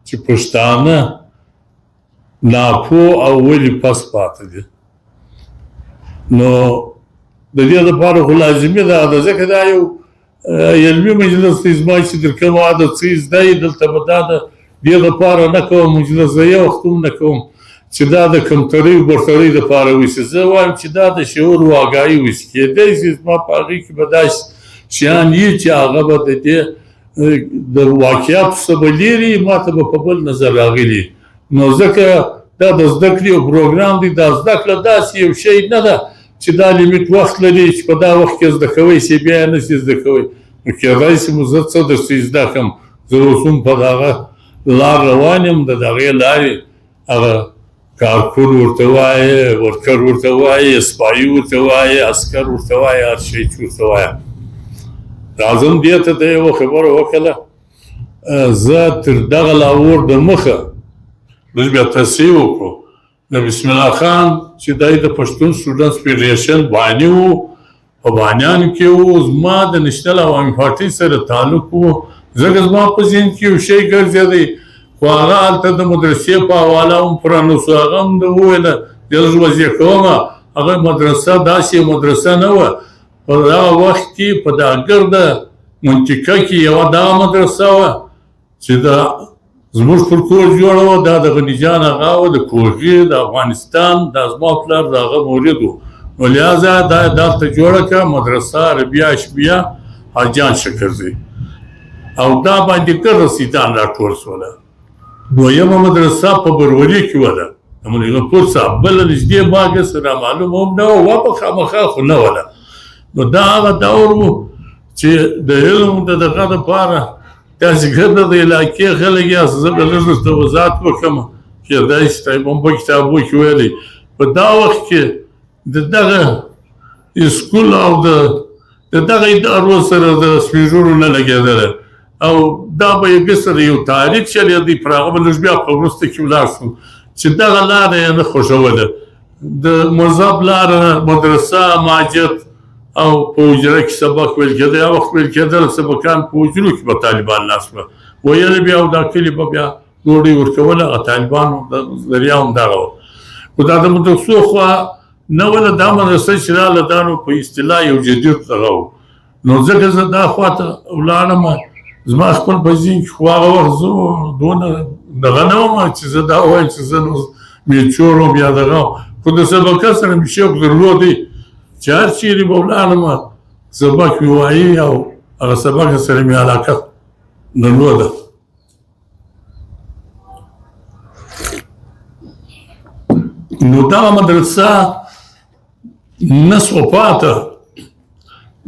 چې پښتانه ناپوه او ولې پس پاتې دي. نو د دې لپاره خو لازمي ده ځکه دا یو علمي مجلس دی زما چې در کوم عادت څه زده یې دلته به دا د دې لپاره نه کوم مجلس زه یو وخت هم نه کوم چې دا د کمترۍ برترۍ دپاره وشي. زه وایم چې دا د شعور واګایي وشي. کېدی شي زما په هغې کې به داسې شیان وي چې هغه به د دې د واقعیاتو څخه به لرې ما ته به په بل نظر راغلي. نو ځکه دا د زده کړې یو پروګرام دی. دا زده کړه داسې یو شی نه ده چې دا لیمیټ وخت لري چې په دا وخت کې زده کوئ شي بیا یې نشئ زده کوئ. نو کېدای شي زه څه درسې زده کړم. زه اوس هم په دغه لار روان یم. د دغې لارې هغه کارکور ورته وایي، ورکر ورته وایي، سپایي ورته وایي، عسکر ورته وایي، هر شی چې ورته وایي. راځم دې ته د یوه خبره وکړه. زه تر دغه لاور د مخه لږ بیا تصحیح وکړو. د بسم الله خان چې دی د پښتون سټوډنټس فیډریشن باني و، په بانیانو کې و. زما د نېشنل عوامي پارټۍ سره تعلق و. ځکه زما په ذهن کې یو شی ګرځېدی، خو هغه هلته د مدرسې په حواله هم پرانوسو. هغه هم د وویله زه لږ وضع کومه. هغه مدرسه داسې مدرسه نه وه. په دغه وخت کې په دا ګرده منطقه کې یوه دغه مدرسه وه چې د زموږ پر کور جوړه وه. دا د غني جان اغا وه د کوهي د افغانستان. دا زما پلار د هغه مورد و. نو لهذا دا دلته جوړه کړه مدرسه عربیه اشبیه حاجیان شکرزی. او دا باندې که رسیدان راټول شوله. دویمه مدرسه په برولي کې وله د ملي غفور صاحب. بله نږدې ما هسې رامعلومه هم نه وه، وه په خامخا خو نه وله. نو دا هغه دور و چې د علم د دغه دپاره داسې ګرده د علاقې خلک یاست. زه به لږ درته وضاحت وکړم. کېدای شي تاسو هم په کتابو کې ویلی. په دا وخت کې د دغه اسکول او د دغه ادارو سره د سپین ږیرو نه لګېدله. او دا به یې سره یو تاریخ چلېدی. پر هغه به لږ بیا په وروسته کې ولاړ شو چې دغه لاره یې نه خوښوله. د مذهب لاره، مدرسه، مسجد او په حجره کې سبق ویل کېده. هغه وخت ویل کېدل سبقان په حجرو کې به طالبان ناست وه. ویل بیا او دا کلي به بیا ډوډۍ ورکوله. هغه طالبانو د ذریعه هم دغه وه. خو دا د مدرسو خوا نه وله. دا مدرسه چې راغله دا نو په اصطلاح یو جدید دغه و. نو ځکه زه دا خواته ولاړم. زما خپل په ذهن کې خو هغه وخت زه دونه دغه نه وم چې زه دا ووایم چې زه نو میچور وم یا دغه. خو د سبقه سره مې شوق درلودی چې هر چیرې به ولاړم سبق مې وایي او هغه سبق سره مې علاقه درلوده. نو دغه مدرسه نسو پاته.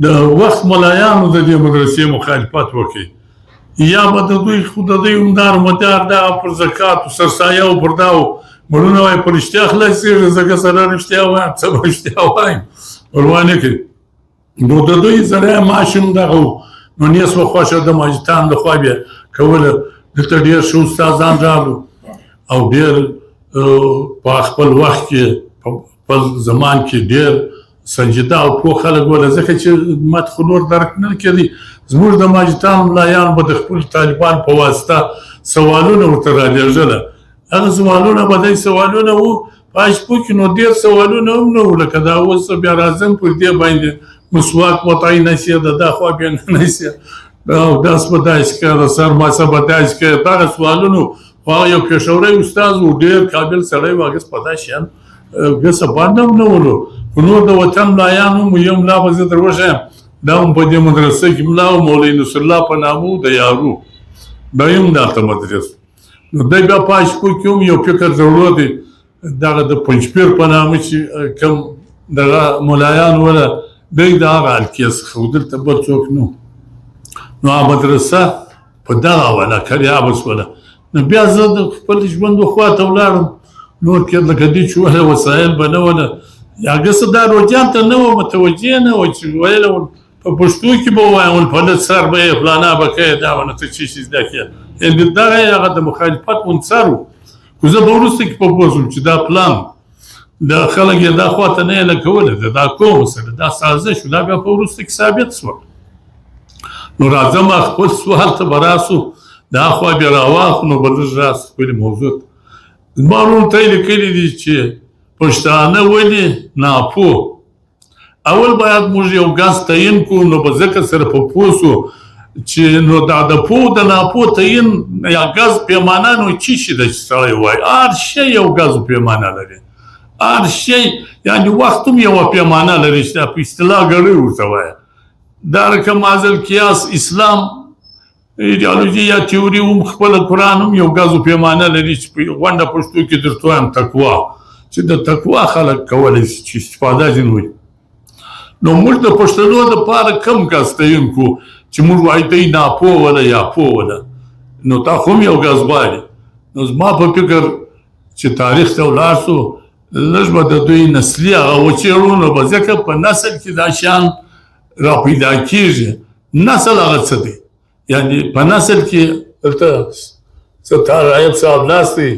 د وخت ملایانو د دې مدرسې مخالفت وکړي. یا به د دوی خو د دوی همدار مدار دغه پر زکاتو سرسایه او پر دا مړونه وایي په رښتیا خلاصېږي. ځکه سره رښتیا وایم څه به رښتیا وایم پروا نه کوي. نو د دوی ذریعه معاش هم دغه و. نو نیس به خوښه د ماجتان لخوا بیا کوله. دلته ډېر ښه استادان راغلو او ډېر په خپل وخت کې په خپل زمان کې ډېر سنجیده او پوه خلک وله. ځکه چې ما ته خو نور درک نه کېدی. زموږ د ماجتان ملایان به د خپل طالبان په واسطه سوالونه ورته رالېږله. هغه سوالونه به داسې سوالونه وو په اشپو کې. نو ډېر سوالونه هم نه وو لکه دا اوس بیا راځم پر دې باندې مسواک وتعی نه شي، د دا خوا بیا نه شي، او داس به داسې کوه، د سر ماسه به داسې کوه. دغه سوالونو خو هغه یو پېښوری استاد و، ډېر قابل سړی و. هغه په دا شیان ګسه باندې هم نه ولو. خو نور د وطن ملایان هم یو ملا به زه در وښیم. دا هم په دې مدرسه کې ملا و، مولوي نصرالله په نامه د یارو. دا هم دلته مدرس. نو دی بیا په اشپو کې هم یو فکر درلودی. دغه د پنجپیر په نامه چې کوم دغه ملایان وله دی د هغه حلقې څخه و. دلته بل څوک نه. نو هغه مدرسه په دغه وله کریابس وله. نو بیا زه د خپل ژوند خواته ولاړم. نور کې لکه دې چې وله وسایل به نه وله. یا ګسه دا روجان ته نه وه متوجه نه وه چې ویله په پښتو کې به ووایم فلت سر به یې فلانا به کوې دا ونه ته څه شي زده کړې. دغه هغه د مخالفت عنصر و. خو زه به وروسته کې په پوه شوم چې دا پلان د خلک یې دا خواته نه یې لګولی ده، دا قوم سره دا سازش و. دا بیا په وروسته کې ثابت شوه. نو راځم خپل سوال ته به راسو. دا خوا بیا راواخلو نو به لږ راس خپلې موضوع ته زما ورونو ته یې لیکلي دي چې پښتانه ولې ناپوه اول باید موږ یو ګز تعین کړو نو به ځکه سره په پوه سو چې نو دا د پوه د ناپوه تعین یا ګز پیمانه نو څه شي ده چې سړی وایي هر شی یو ګز پیمانه لري هر شی یعنې وخت هم یوه پیمانه لري چې دا په اصطلاح ګړۍ ورته وایه دا رقم مازل قیاس اسلام ایډیالوژي یا تیوري هم خپله قرآن هم یو ګزو پیمانه لري چې په غونډه پښتو کې درته وایم تقوا چې د تقوا خلک کولی شي چې استفاده ځینې وکړي نو موږ د پښتنو دپاره کم ګز تعین کړو چې موږ وایو دی ناپوه وله یا پوه وله نو تا خو هم یو ګز غواړي نو زما په فکر چې تاریخ ته ولاړ سو لږ به د دوی نسلي هغه وچېړو نو به ځکه په نسل کې دا شیان را پیدا کېږي نسل هغه څه دی یعنې په نسل کې دلته څه رایب صاحب ناست دی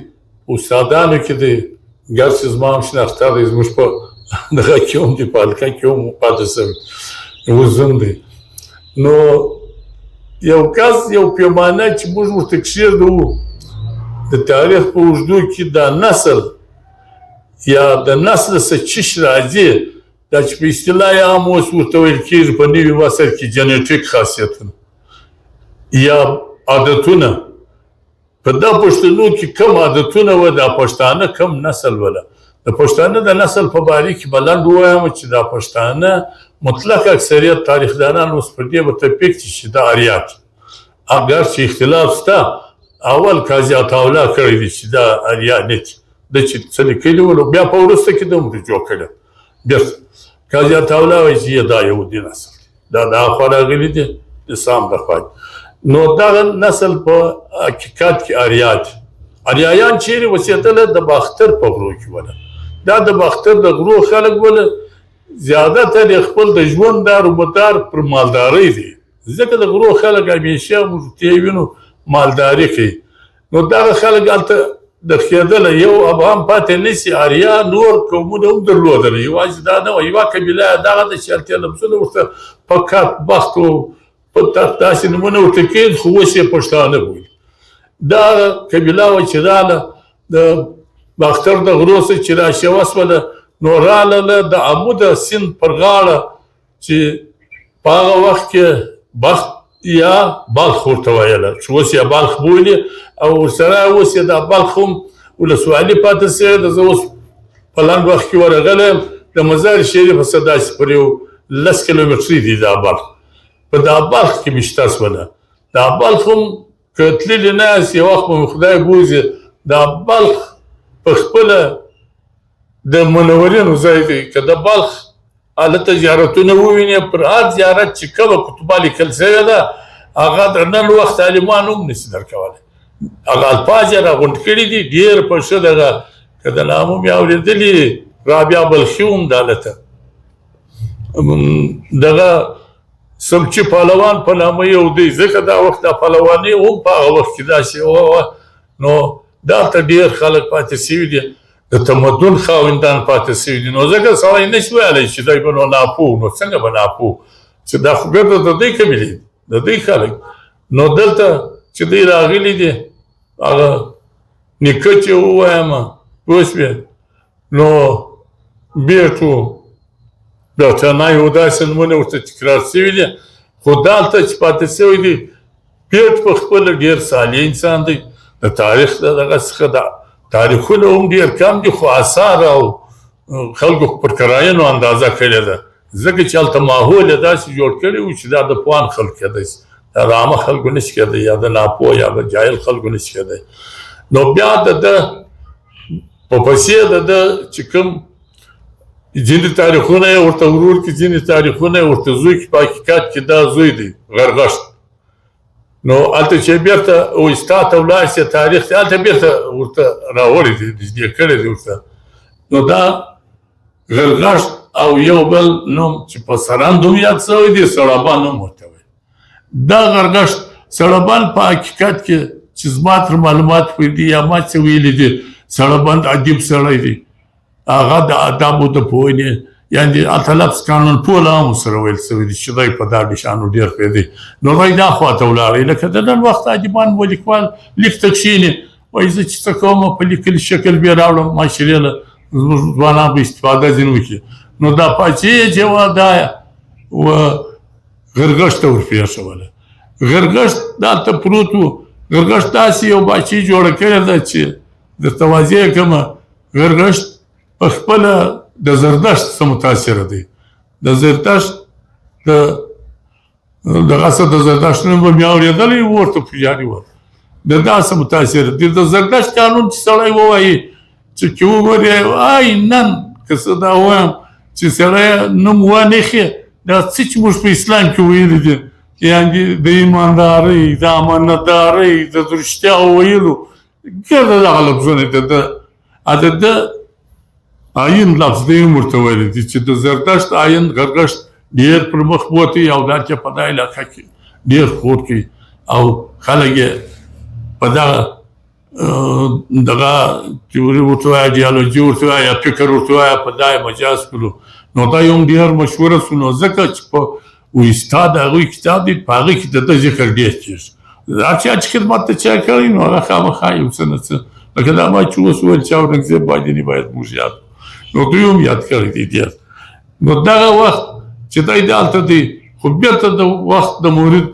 استادانو کې دی ګرچې زما هم شناخته دی زموږ په دغه کې هم دی په حلقه کې هم پاتې شوی اوس هم دی نو یو کس یو پیمانه چې موږ ورته کښېږدو د تاریخ په اوږدو کې دا نسل یا د نسل څه چش راځي دا چې په اصطلاح یې هم اوس ورته ویل کېږي په نوي وسل کې جنیټیک خاصیتونه یا عادتونه په دا پښتنو کې کم عادتونه وه دا پښتانه کم نسل وله د پښتانه د نسل په باره کې به لنډ ووایم چې دا پښتانه مطلق اکثریت تاریخدانان اوس پر دې متفق دي چې دا اریات اگر چې اختلاف شته اول قاضي عطاالله کړی دی چې دا اریا نه دي د چې څه لیکلي ول بیا په وروسته کې د عمر جوړ کړی بېرته قاضي عطاالله وایي چې دا یهودي نسل دا د هاخوا راغلي دي د سام د خوا نو دغه نسل په حقیقت کې اریا دي اریایان چیرې اوسېدله د باختر په غرو کې وله دا د باختر د غرو خلک وله زیادتر یې خپل د ژوند دارومدار پر مالدارۍ دی ځکه د غرو خلک همیشه موږ ته وینو مالداري کوي نو دغه خلک هلته د خېدله یو ابهام پاتې نه شي اریا نور قومونه هم درلودله یوازې دا نه وه یوه قبیله یې دغه ده چې هلته لفظونه ورته په کات بخت و په داسې نومونه ورته کېد خو اوس یې پښتانه بولي دا قبیله وه چې راله د باختر د غرو څخه چې راشوه شوله نو راله د عمود سیند پر غاړه چې په هغه وخت کې بخت یا بلخ ورته ویله چې اوس یې بلخ بولي او ورسره اوس یې دا بلخ هم ولسوالي پاتې سوې ده زه اوس په لنډ وخت کې ورغلی یم د مزار شریف څخه داسې پر یو 10 کیلومتري دي دا بلخ په دا بلخ کې مې شته شوله دا بلخ هم که تللي نه یاست یو وخت به مې خدای بوځي دا بلخ په خپله د منورینو ځای دی که د بلخ هلته زیارتونه ووینې پر هر زیارت چې کومه کتبه لیکل شوې ده هغه د نن وخت عالمان هم نشي درکولی هغه الفاظ یې راغونډ کړي دي ډېر په ښه دغه که د نامه مې اورېدلي رابعه بلخي هم د هلته دغه سمچي پهلوان په نامه یو دی ځکه دا وخت دا پهلواني هم په هغه وخت کې داسې وه نو دلته ډېر خلک پاتې شوي دي د تمدن خاوندان پاتې شوي دي نو ځکه سړی نشي ویلی چې دی به نو ناپوه نو څنګه به ناپوه چې دا خو ګرده د دوی قبیلې دي د دوی خلک نو دلته چې دوی راغلي دي هغه نیکه چې ووایم پوه شوې نو بیټو برټانیې و داسې نومونه ورته تکرار شوي دي خو دلته چې پاتې شوی دي بیټ په خپله ډېر صالح انسان دی د تاریخ دغه څخه د تاریخونه هم ډېر کم دي خو اثار او خلکو پر قراینو اندازه کړې ده ځکه چې هلته ماحول یې داسې جوړ کړی و چې دا د پوهان خلک کېدی شي دا د عامه خلکو نشي کېدی یا د ناپوه یا د جاهل خلکو نشي کېدی نو بیا د ده په پسې د ده چې کوم ځینې تاریخونه یې ورته ورور کړي ځینې تاریخونه یې ورته زوی کړي په حقیقت کې دا زوی دی غرغښت نو هلته چې بیرته اوستا ته ولاړ شي تاریخ ته هلته بیرته ورته راوړی دی نږدې کړی دی ورته نو دا غرغښت او یو بل نوم چې په سرند هم یاد شوی دی سړبان هم ورته وایي دا غرغښت سړبان په حقیقت کې چې زما تر معلومات پورې دي یا ما څه ویلي دي سړبان ادیب سړی دی هغه د ادبو د پوهنې یعنې هلته لفظ قانون پوله هم ورسره ویل سوي دي چې دی په دا نشانو ډېر پوهېدی نو دی دا خواته ولاړی لکه د نن وخت عجیبان و لیکوال لیک ته کښېني وایي زه چې څه کوم په لیکلي شکل بیا راوړم معاشرې له زموږ ځوانان به استفاده ځینې وکړي نو دا پاچې چې وه دا و غرغښت ته ورپېښوله غرغښت دلته پروت و غرغښت داسې یو باچې جوړه کړې ده چې درته واضح کړمه غرغښت په خپله د زردشت څه متاثره دی د زردشت دغه څه د زردشت نوم به مې اورېدلی و ورته پېژاني وه د دا څه متاثره دی د زردشت قانون چې سړی ووایي چې وګورې وایي نن که څه دا ووایم چې سړی نوم وانخلي دا څه چې موږ په اسلام کې ویلي دي یعنې د ایماندارۍ د امانتدارۍ د رښتیا ویلو ګرده دغه لفظونه د ده آیین لفظ دی هم ورته ویلی دي چې د زردشت آیین غرغښت ډېر پر مخ بوتی او دا چې په دا علاقه کې ډېر خور کوي او خلک یې په دغه تیوري ورته وایه ایډیالوژي ورته وایه فکر ورته وایه په دا یې مجاز کړو نو دا یو مډېر مشهوره سو نو ځکه چې په ویستا د هغوی کتاب دی په هغې کې د ده ذکر ډېر کېږي هر چا چې خدمت ته چا کړی نو هغه خامخا یو څه نه څه لکه دا ما چې اوس ویل چې اورنګزېب بادیني باید موږ یاد نو دوی هم یاد کړی دی ډېر نو دغه وخت چې دی دلته دی خو بېرته د وخت د مورد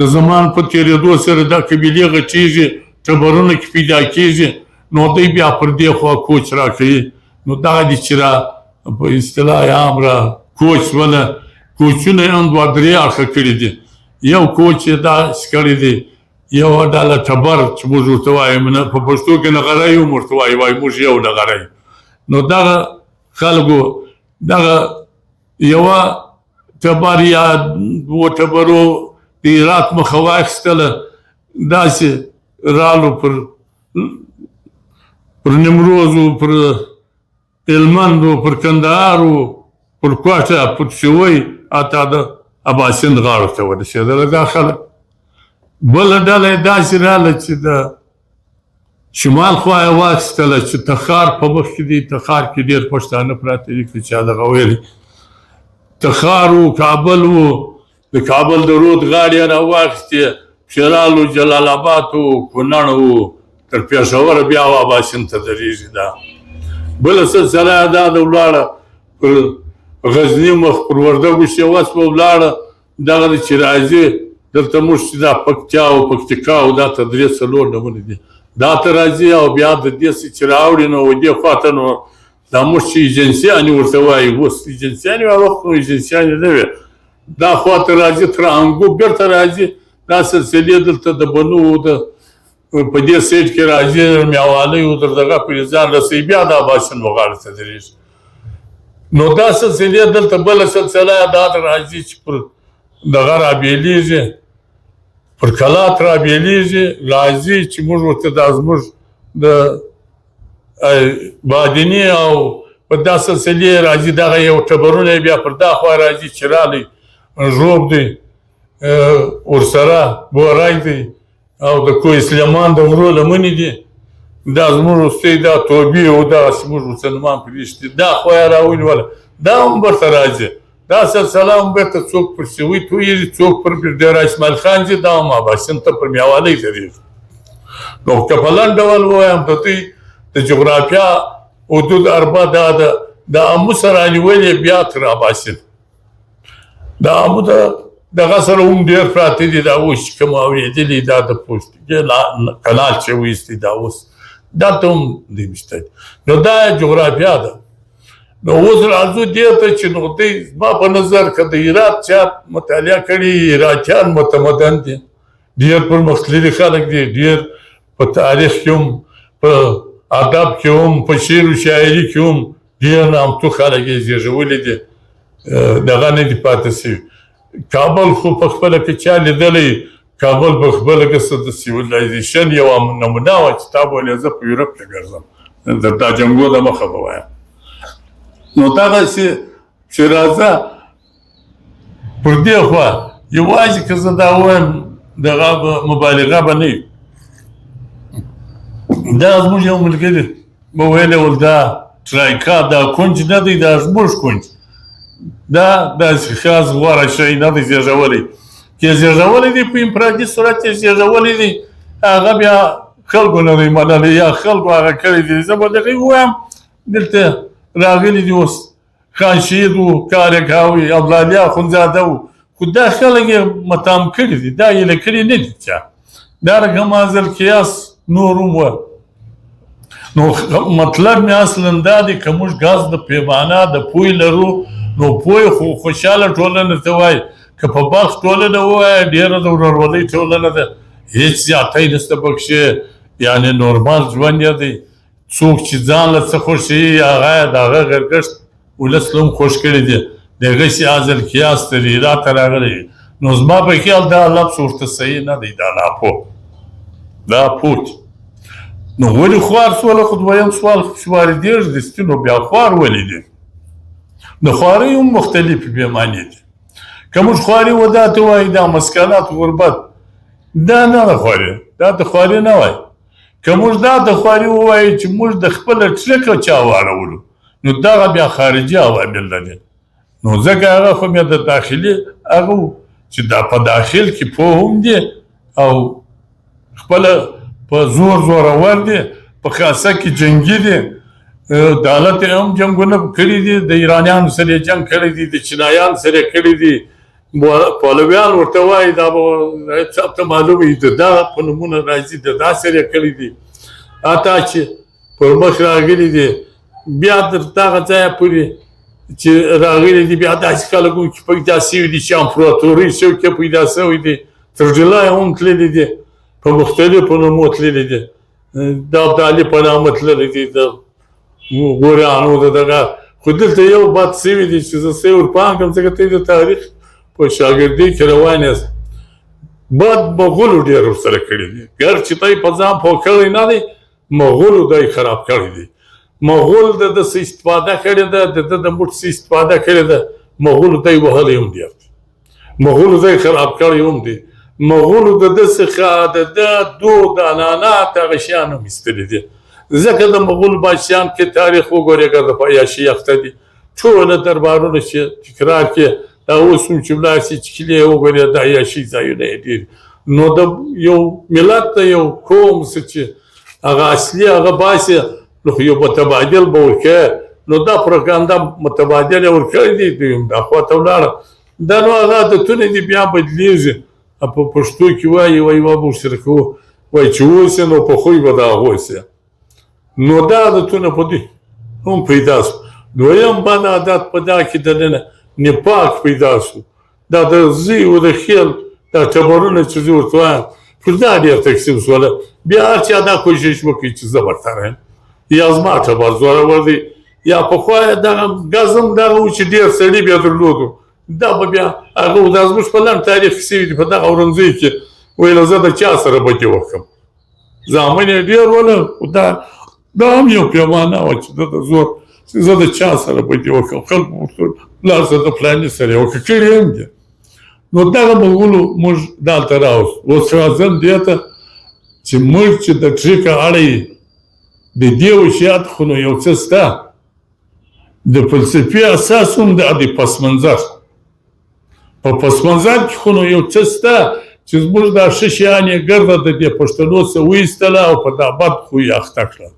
د زمان په تېرېدو سره دا قبیلې غټېږي ټبرونه کې پیدا کېږي نو دی بیا پر دې خوا کوچ راکوي نو دغه دي چې را په اصطلاح عام را کوچ ونه کوچونه یې هم دوه درې اړخه کړي دي یو کوچ یې داسې کړی دی یو ډله ټبر چې موږ ورته وایو په پښتو کې نغری هم ورته وایو موږ یو نغری نو دغه خلکو دغه یوه ټبر یا دوه ټبرو د عراق مخه واخیستله داسې رالو پر نیمروز و پر هلمند و پر کندهار و پر کوټه پر شوی حتی د اباسین غاړو ته ورسېدله دا خلک بله ډله یې داسې راله چې د شمال خوا یې واخیستله چې تخار په مخ کې دی تخار کې ډېر پښتانه پراته دي که چا دغه ویلي تخار و کابل و د کابل د رود غاړې یې راواخیستې شلال و جلال آباد و کونړ و تر پېښوره بیا و اباسین ته درېږي دا بله سلسله یې دا د ولاړه پر غزني مخ پر وردګو شیوه سوه ولاړه دغه د چې راځي دلته موږ چې دا پکتیا او پکتیکا او دا ته درې څلور نومونه دي دا ته راځي او بیا د دې څه چې راوړي نو دې خواته نو دا موږ چې ایجنسیانې ورته وایي اوس ایجنسیانې هغه وخت نو ایجنسیانې نه وې دا خواته راځي تر انګو بېرته راځي دا سلسلې دلته د بنو د په دې سیټ کې راځي میاوالی او تر دغه پورې ځان رسوي بیا د اباسین وغاړې ته درېږي نو دا سلسلې دلته بله سلسله دا راځي چې پر دغه رابېلېږي پر کلات رابېلېږي راځي چې موږ ورته دا زموږ د بادیني او په دا سلسلې راځي دغه یو ټبرونه بیا پر دا خوا راځي چې رالی ژوب دی ورسره بورای دی او د کوه سلیمان د غرو لمنې دي دا زموږ وروستی دا توبې او دغسې موږ مسلمان پرېښ دي دا خوا یې راونیوله دا هم برته راځي دا سلسله هم بېرته څوک پر سوي تویېږي څوک پر ډېر اسماعیل خان ځي دا هم اباسین ته پر میاوالی درېږي نو که په لنډ ډول ووایم د دوی د جغرافیا حدود اربع دا د امو سره نیولې بیا تر اباسین د امو دغه سره هم ډېر پراته دي دا اوس چې کوم اورېدلي دا د پوستکي کلال چې وایستي دا اوس دلته هم دی شته نو دا جغرافیا ده نو اوس راځو دې ته چې نو دی زما په نظر که د هرات چا مطالعه کړي هراتیان متمدن دي ډېر پرمختللي خلک دي ډېر په تاریخ کې هم په ادب کې هم په شعر و شاعري کې هم ډېر نامتو خلک یې زېږولي دي دغه نه دي پاتې سوي کابل خو په خپله که چا لیدلی کابل په خپله که څه د سیویلایزېشن یوه نمونه وه چې تا به ویلې زه په یورپ کې ګرځم دا جنګو د مخه به وایم نو دغسې چې راځه پر دې خوا یوازې که زه دا ووایم دغه به مبالغه به نه وي دا زموږ یو ملګري به ویلی ول دا ټرایکا دا کونج نه دی دا زموږ کونج دا داسې خاص غوره شی نه دی زېږولی چې زېږولی دی په انفرادي صورت یې زېږولی دی هغه بیا خلکو نه دی منلی یا خلکو هغه کړی دی زه به دغې ووایم دلته راغلي دي اوس خان شهید و کار یې کاوه عبدالعلي اخندزاده و خو دا خلک یې متام کړي دي دا یې لیکلي نه دي چا دارنګه مازل قیاس نور هم وه نو مطلب مې اصلا دا دی که موږ ګاز د پیمانه د پوی لرو نو پوی خو خوشحاله ټولنه ته وایي که په بلخ ټولنه ووایه ډېره د ورورولۍ ټولنه ده هېڅ زیاتی نشته پکښې یعنې نورمال ژوند یې دی څوک چې ځان له څه خوښوي هغه یې د هغه غرګښت ولس له هم خوښ کړي دي د هغسې عزل قیاس تر هراته راغلی نو زما په خیال دا لفظ ورته صحیح نه دی دا ناپوه دا پوت نو ولې خوار سوله خو دویم سوال واردېږي د سپینو بیا خوار ولې دي د خوارۍ هم مختلفې پیمانې دي که موږ خواري ودا ته وایي دا مسکنات غربت دا نه ده خواري دا د خواري نه وایي که موږ دا د خواري ووایو چې موږ د خپله ټرکه چا واړولو نو دغه بیا خارجي عوامل لري نو ځکه هغه خو بیا د داخلي هغه چې دا په داخل کې پوه هم دي او خپله په زور زورور دي په خاصه کې جنګي دي دولت یې هم جنګونه کړي دي د ایرانیانو سره یې جنګ کړی دی د چینایانو سره یې کړي دي پهلویان ورته وایي دا به چا ته معلومه وي د دا په نومونه راځي د دا سره یې کړي دي حتی چې پر مخ راغلي دي بیا تر دغه ځایه پورې چې راغلي دي بیا داسې خلک وو چې پیدا شوي دي چې امپراتورۍ څوکې پیدا شوی دي تر ډیلای هم تللي دي په مختلفو نومو تللي دي د ابدالي په نامه تللي دي د غوریانو د دغه خو دلته یو بد شوي دي چې زه څه ورپام کړم ځکه ته د تاریخ په شاګردۍ کې روان یاست بد مغولو ډېر ورسره کړي دي ګر چې ته یې په ځان پوه کړی نه دی مغولو دا یې خراب کړی دی مغول د ده څه استفاده کړې ده د ده د موټ څه استفاده کړې ده مغولو ته یې وهلی هم ډېر دی مغولو ته یې خراب کړی هم دی مغولو د ده څخه د ده دود عنعنات هغه شیان هم ایستلي دي ځکه د مغول بادشاهان کې تاریخ وګورې که د عیاشۍ اخته دي ټوله دربارونه چې تکرار کې دا اوس هم چې ولاړ شي چې کلي یې وګورې د عیاشۍ ځایونه یې ډېر نو د یو ملت ته یو قوم څه چې هغه اصلي هغه باسي نو یو متبادل به ورکوې نو دا پروپاګاندا متبادل یې ورکړی دی دوی هم دا خواته ولاړه دا نو هغه عادتونه دي بیا بدلېږي په پښتو کې وایي وایي به ورسره کوو وایي چې اوسې نو په خوی به د هغو سي نو دا عادتونه په دوی هم پیدا شو دویم بد عادت په دا کې دننه نفاق پیدا شو دا د زی و د خیل دا ټبرونه چې زه ورته وایم پر دا ډېر تقسیم شوله بیا هر چا دا کوشش وکړي چې زه برتر یم یا زما ټبر زورور دی یا پخوا دغه ګاز هم دغه و چې ډېر سړي بیا درلودو دا به بیا هغه دا زموږ په لنډ تاریخ کې شوي دي په دغه ورنځیو کې ویله زه د چا سره به دې وکړم زامن یې ډېر وله دا هم یو پیمانه وه چې ده د زور چې زه د چا سره به دې وکړم خلکو ورته پلار زه د فلاني سره یې وکړه کړي هم دي نو دغه مغولو موږ دلته راوستو اوس راځم دې ته چې موږ چې د ټریکه اړه د دې وشیات خو نو یو څه شته د فلسفي اساس هم د پس منظر په پس منظر کې خو نو یو څه شته چې زموږ دا ښه شیان یې ګرده د دې پښتنو څه وایستله او په دا بد خو یې اخته کړه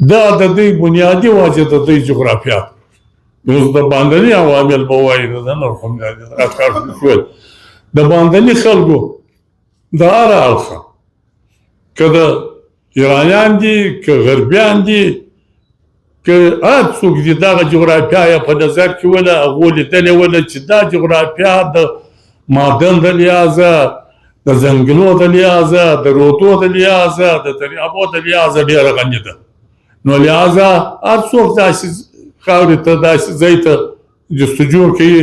دا د دوی بنیادي وجه د دوی جغرافیا اوس د باندني عوامل به وایي د نور هم د باندني خلکو د هر اړخه که د ایرانیان دي که غربیان دي که هر څوک دي دغه جغرافیا یې په نظر کې وله هغو لیدلې وله چې دا جغرافیا د معدن د لحاظه د ځنګلو د لحاظه د رودو د لحاظه د دریابو د لحاظه ډېره غني ده نو لحاظه هر څوک داسې خاورې ته داسې ځای ته جستجو کوي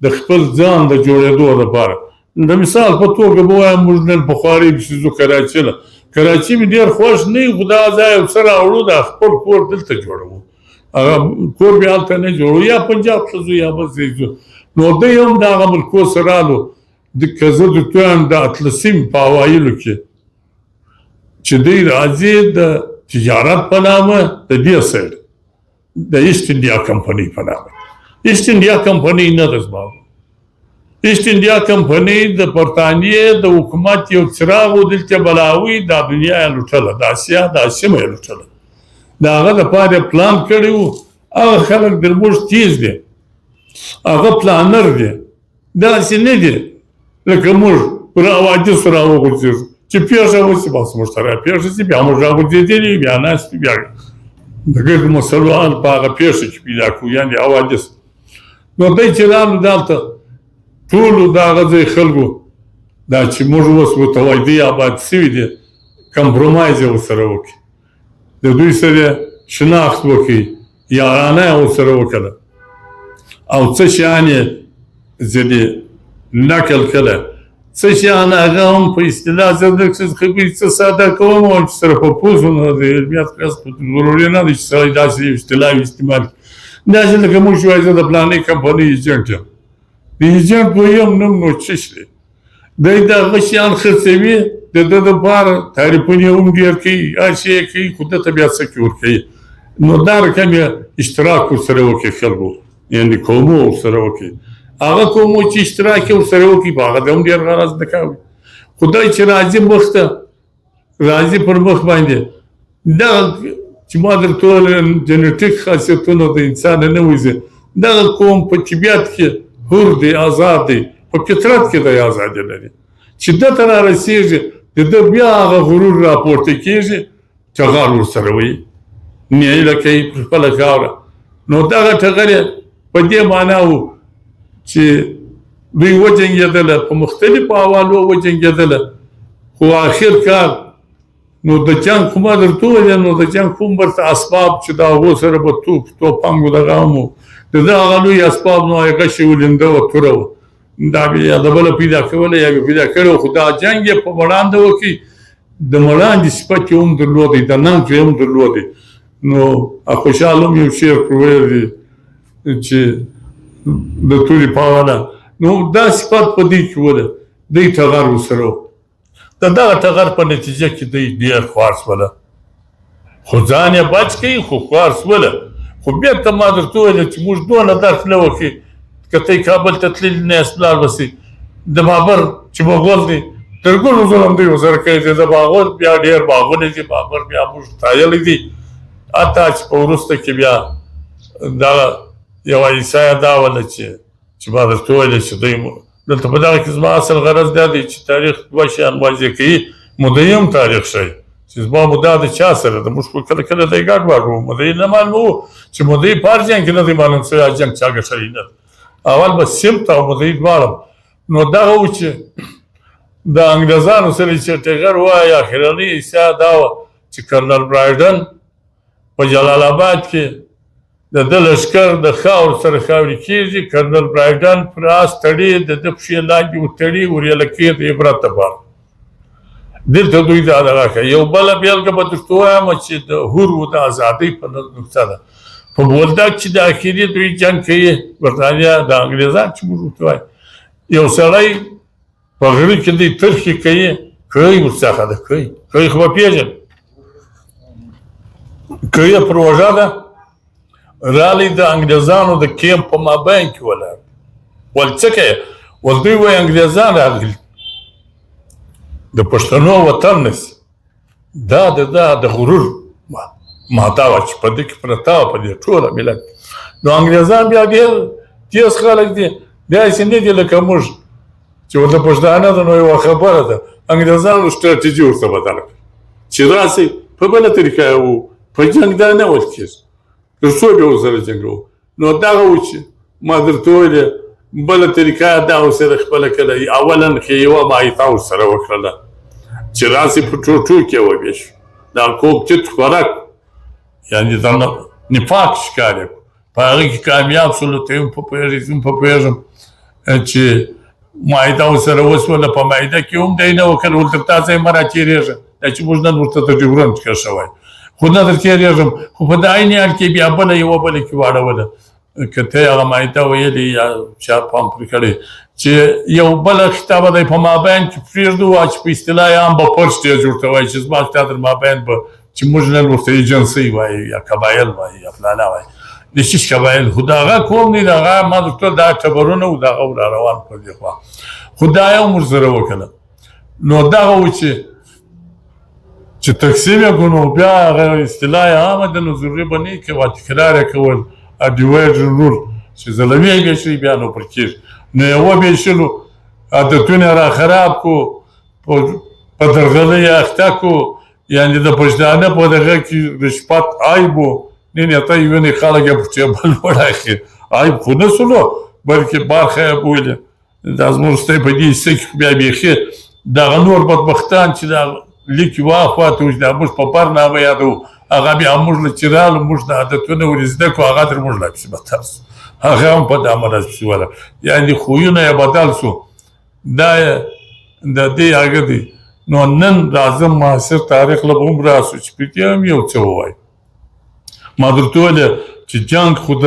د خپل ځان د جوړېدو لپاره د مثال په توګه به وایم موږ نن په خوارۍ پسې ځو کراچي له کراچي مې ډېر خوښ نه وي خو دا ځای ورسره راوړو دا خپل کور دلته جوړوو هغه کور بیا هلته نه جوړوو یا پنجاب ته ځو یا بل ځای ځو نو دوی هم د هغه ملکو سره رالو که زه د تویم د اطلسیم په اوایلو کې چې دوی راځي د تجارت په نامه د دې سایډ د ایسټ انډیا کمپنۍ په نامه ایسټ انډیا کمپنۍ نه ده زما ایسټ انډیا کمپنۍ د برطانیې د حکومت یو څراغ و دلته بلاوي دا دنیا یې لوټله د اسیا دا سیمه یې لوټله د هغه دپاره پلان کړی و هغه خلک در موږ تیز دي هغه پلانر دي داسې نه دي لکه موږ پر حوادثو راوغورځېږو چې پیښه وشي بس موږ سره پیښه شي بیا موږ راغورځېدلي بیا ناست بیا د ګردو مسلمان په هغه پیښه کې پیدا کړو یعنې حوادث نو دی چې رالو دلته ټولو د هغه ځای خلکو دا چې موږ اوس ورته وایي دوی اباد سوي دي کمپرومایز یې ورسره وکړي د دوی سره شناخت وکړي یارانه یې ورسره وکړه او څه شیان یې ځینې نقل کړه څه شیان هغه هم په اصطلاح زه داسې خبرې څه ساده کوم او چې سره په پوه شو نو د علمیت کس ضروري نه ده چې سړی داسې اصطلاح استعمال کړي داسې لکه موږ وایو زه د فلانۍ کمپنۍ ایجنټ یم د ایجنټ دویم نوم نو څه شی دی د هغه شیان خرڅوي د ده دپاره تعریفونه یې هم ډېر کوي هر شی یې کوي خو ده ته بیا څه کې ورکوي نو دا رقم یې اشتراک ورسره وکړي خلکو یعنې قومو ورسره وکړي هغه قومو چې اشتراک یې ورسره وکړي په هغه د هم ډېر غرض نه کوي خدای چې راځي مخ ته راځي پر مخ باندې دغه چې ما درته وویل جنټیک خاصیتونه د انسان نه وځي دغه قوم په طبیعت کې حر دی آزاد دی په فطرت کې دی ازادي لري چې ده ته رارسېږي د ده بیا هغه غرور راپورته کېږي ټغر ورسره وي نیله کوي پر خپله خاوره نو دغه ټغر یې په دې معنا و چې دوی وجنګېدله په مختلفو حوالو وجنګېدله خو آخر کار نو د جنګ خو ما درته وویل نو د جنګ خو ورته اسباب چې د هغو سره به توپانګو دغه هم و د ده هغه لوی اسباب نو هغه غشې ولنده وه توره وه دا بیا د بله پیدا کوله یا بیا پیدا کړی خو دا جنګ یې په مړانده وکړي د مړاندې صفت یې هم درلودی د ننګ یې هم درلودی نو خوشحال هم یو شعر پر ویل دی چې د تورې په حواله نو دا صفت په دې کې وله دی ټغر ورسره و د دغه ټغر په نتیجه کې دی ډېر خوار شوله خو ځان یې بچ کوي خو خوار شوله خو بېرته ما درته وویل چې موږ دونه درک نه وکړي که تی کابل ته تللي نه یاست لاړ به سي د بابر چې مغول دی تر ګلو ظلم دی ورسره کوي دی د باغور بیا ډېر باغونه دي بابر بیا موږ تایلی دي حتی چې په وروسته کې بیا دغه یوه عیسایه دا وله چې ما درته وویل چې دوی دلته په دغه کې زما اصل غرض دا دی چې تاریخ دوه شیان واضح کوي مدعي هم تاریخ ښیي چې زما مدعا د چا سره ده موږ خو کله کله دی ګډوډ وو مدعي نه معلوم وو چې مدعي په هر جنګ کې نه دی معلوم شوی جنګ چا ګټلی نه اول به سمت او مدعي دواړه نو دغه و چې د انګریزانو سره چې ټغر وایي اخرنۍ حصه دا وه چې کرنل برایډن په جلال آباد کې د ده لښکر د خاورو سره خاورې کېږي کرنل برایډن پر آس تړي د ده پښې لاندې ورتړي ورېله کوي د عبرت دپاره دلته دوی دا دغه کوي یو بله بېلګه به درته ووایم چې د حرو د ازادۍ په نقطه ده په بولدک چې د اخري دوی جنګ کوي برطانیه د انګریزان چې موږ ورته وایو یو سړی په غره کې دوی ترخې کوي ورڅخه ده کوي خو به پېژنې کوي پروژه ده رالی د انګریزانو د کیمپ په مابین کې ولاړ ول څه کوي ول دوی وایي انګریزان راغلي د پښتنو وطن نسي دا د غرور ماده وه چې په دې کې پرته وه په دې ټوله ملت نو انګریزان بیا ډېر تیز خلک دي داسې نه دي لکه موږ چې ورته پښتانه ده نو یوه خبره ده انګریزانو سټراټیجي ورته بدله کړه چې راسئ په بله طریقه یې په جنګ دا نه ول کېږي تر څو بیا ورسره جنګوو نو دغه و چې ما درته ویلې بله طریقه دا ورسره خپله کړله اولا ښې یوه معایطه ورسره وکړله چې راسې په ټوټو کې وویشو دا کوک تیت خوراک یعنې د نفاق ښکار یې په هغه کې کامیاب شولو ته هم په پوهېږم چې معایده ورسره وسوله په معایده کې هم دی نه وکړل ورته تا ځای مه راتېرېږه دا چې موږ نن ورته د ډیورنډ کې شوی خو نه در تېرېږم خو په د عین حال کې بیا بله یوه بله کې واړوله که ته یې هغه معایده ویلې یا چا پام پرې کړی چې یو بله خطابه دی په مابین کې پرېږدو چې په اصطلاح یې هم به پر سټیج ورته وایي چې زما ستا در مابین به چې موږ نن ورته ایجنسۍ وایي یا قبایل وایي یا فلانه وایي د شیش قبایل خو د هغه قوم دی د هغه ما درته ویل دا ټبرونه و د هغه را روان په دې خوا خو دا یې هم ورسره وکړه نو دغه و چې تقسیم یې کړو نو بیا هغه اصطلاح یې عامه ده نو ضروري به نه وي که تکرار یې کول ډیوایډ رول چې زلمي یې ویشي بیا نو پر کېږي نو یې وویشلو عادتونه یې را خراب کړو په درغلۍ یې اخته کړو یعنې د پښتانه په دغه کې رشوت عیب و نن یې ته یې وینې خلک یې په ټیبل وړاخي عیب خو نه سلو بلکې برخه یې بولې دا زموږ ستی په دې حصه کې بیا بیخي دغه نور بدبختان چې دا لیکي واخواته و چې دا موږ په برنامه یادوو هغه بیا موږ له چې رالو موږ د عادتونه ور زده کړو هغه تر موږ لا پسې بدتر سو هغه هم په دا مرض پسې وله یعنې خویونه یې بدل سو دا یې د دې هغه دی نو نن راځم معاصر تاریخ له به هم راسو چې په دې هم یو څه ووایي ما درته ویلې چې جنګ خو د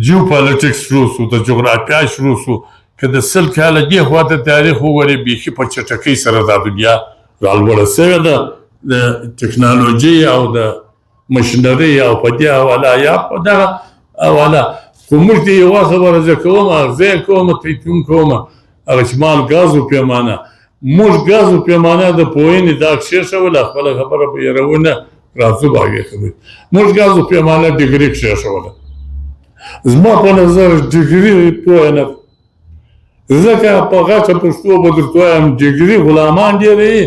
جیوپالیټکس شروع سو د جغرافیا شروع سو که د 100 کاله دې خوا ته تاریخ وګورې بیخي په چټکۍ سره دا دنیا رالوړه سوې ده د ټکنالوژي او د مشینرۍ او په دې حواله یا په دغه حواله خو موږ دې یوه خبره زه کوم اغزه یې کوم تیتون کوم هغه چې مال ګاز و پیمانه موږ ګاز و پیمانه د پوهنې دا کښېښوله خپله خبره به هېروونه راځو به هغې خبرې موږ ګاز و پیمانه ډګري کښېښوله زما په نظر ډګري پوهه نه ځکه په غټه پښتو به درته وایم ډګري غلامان ډېر یي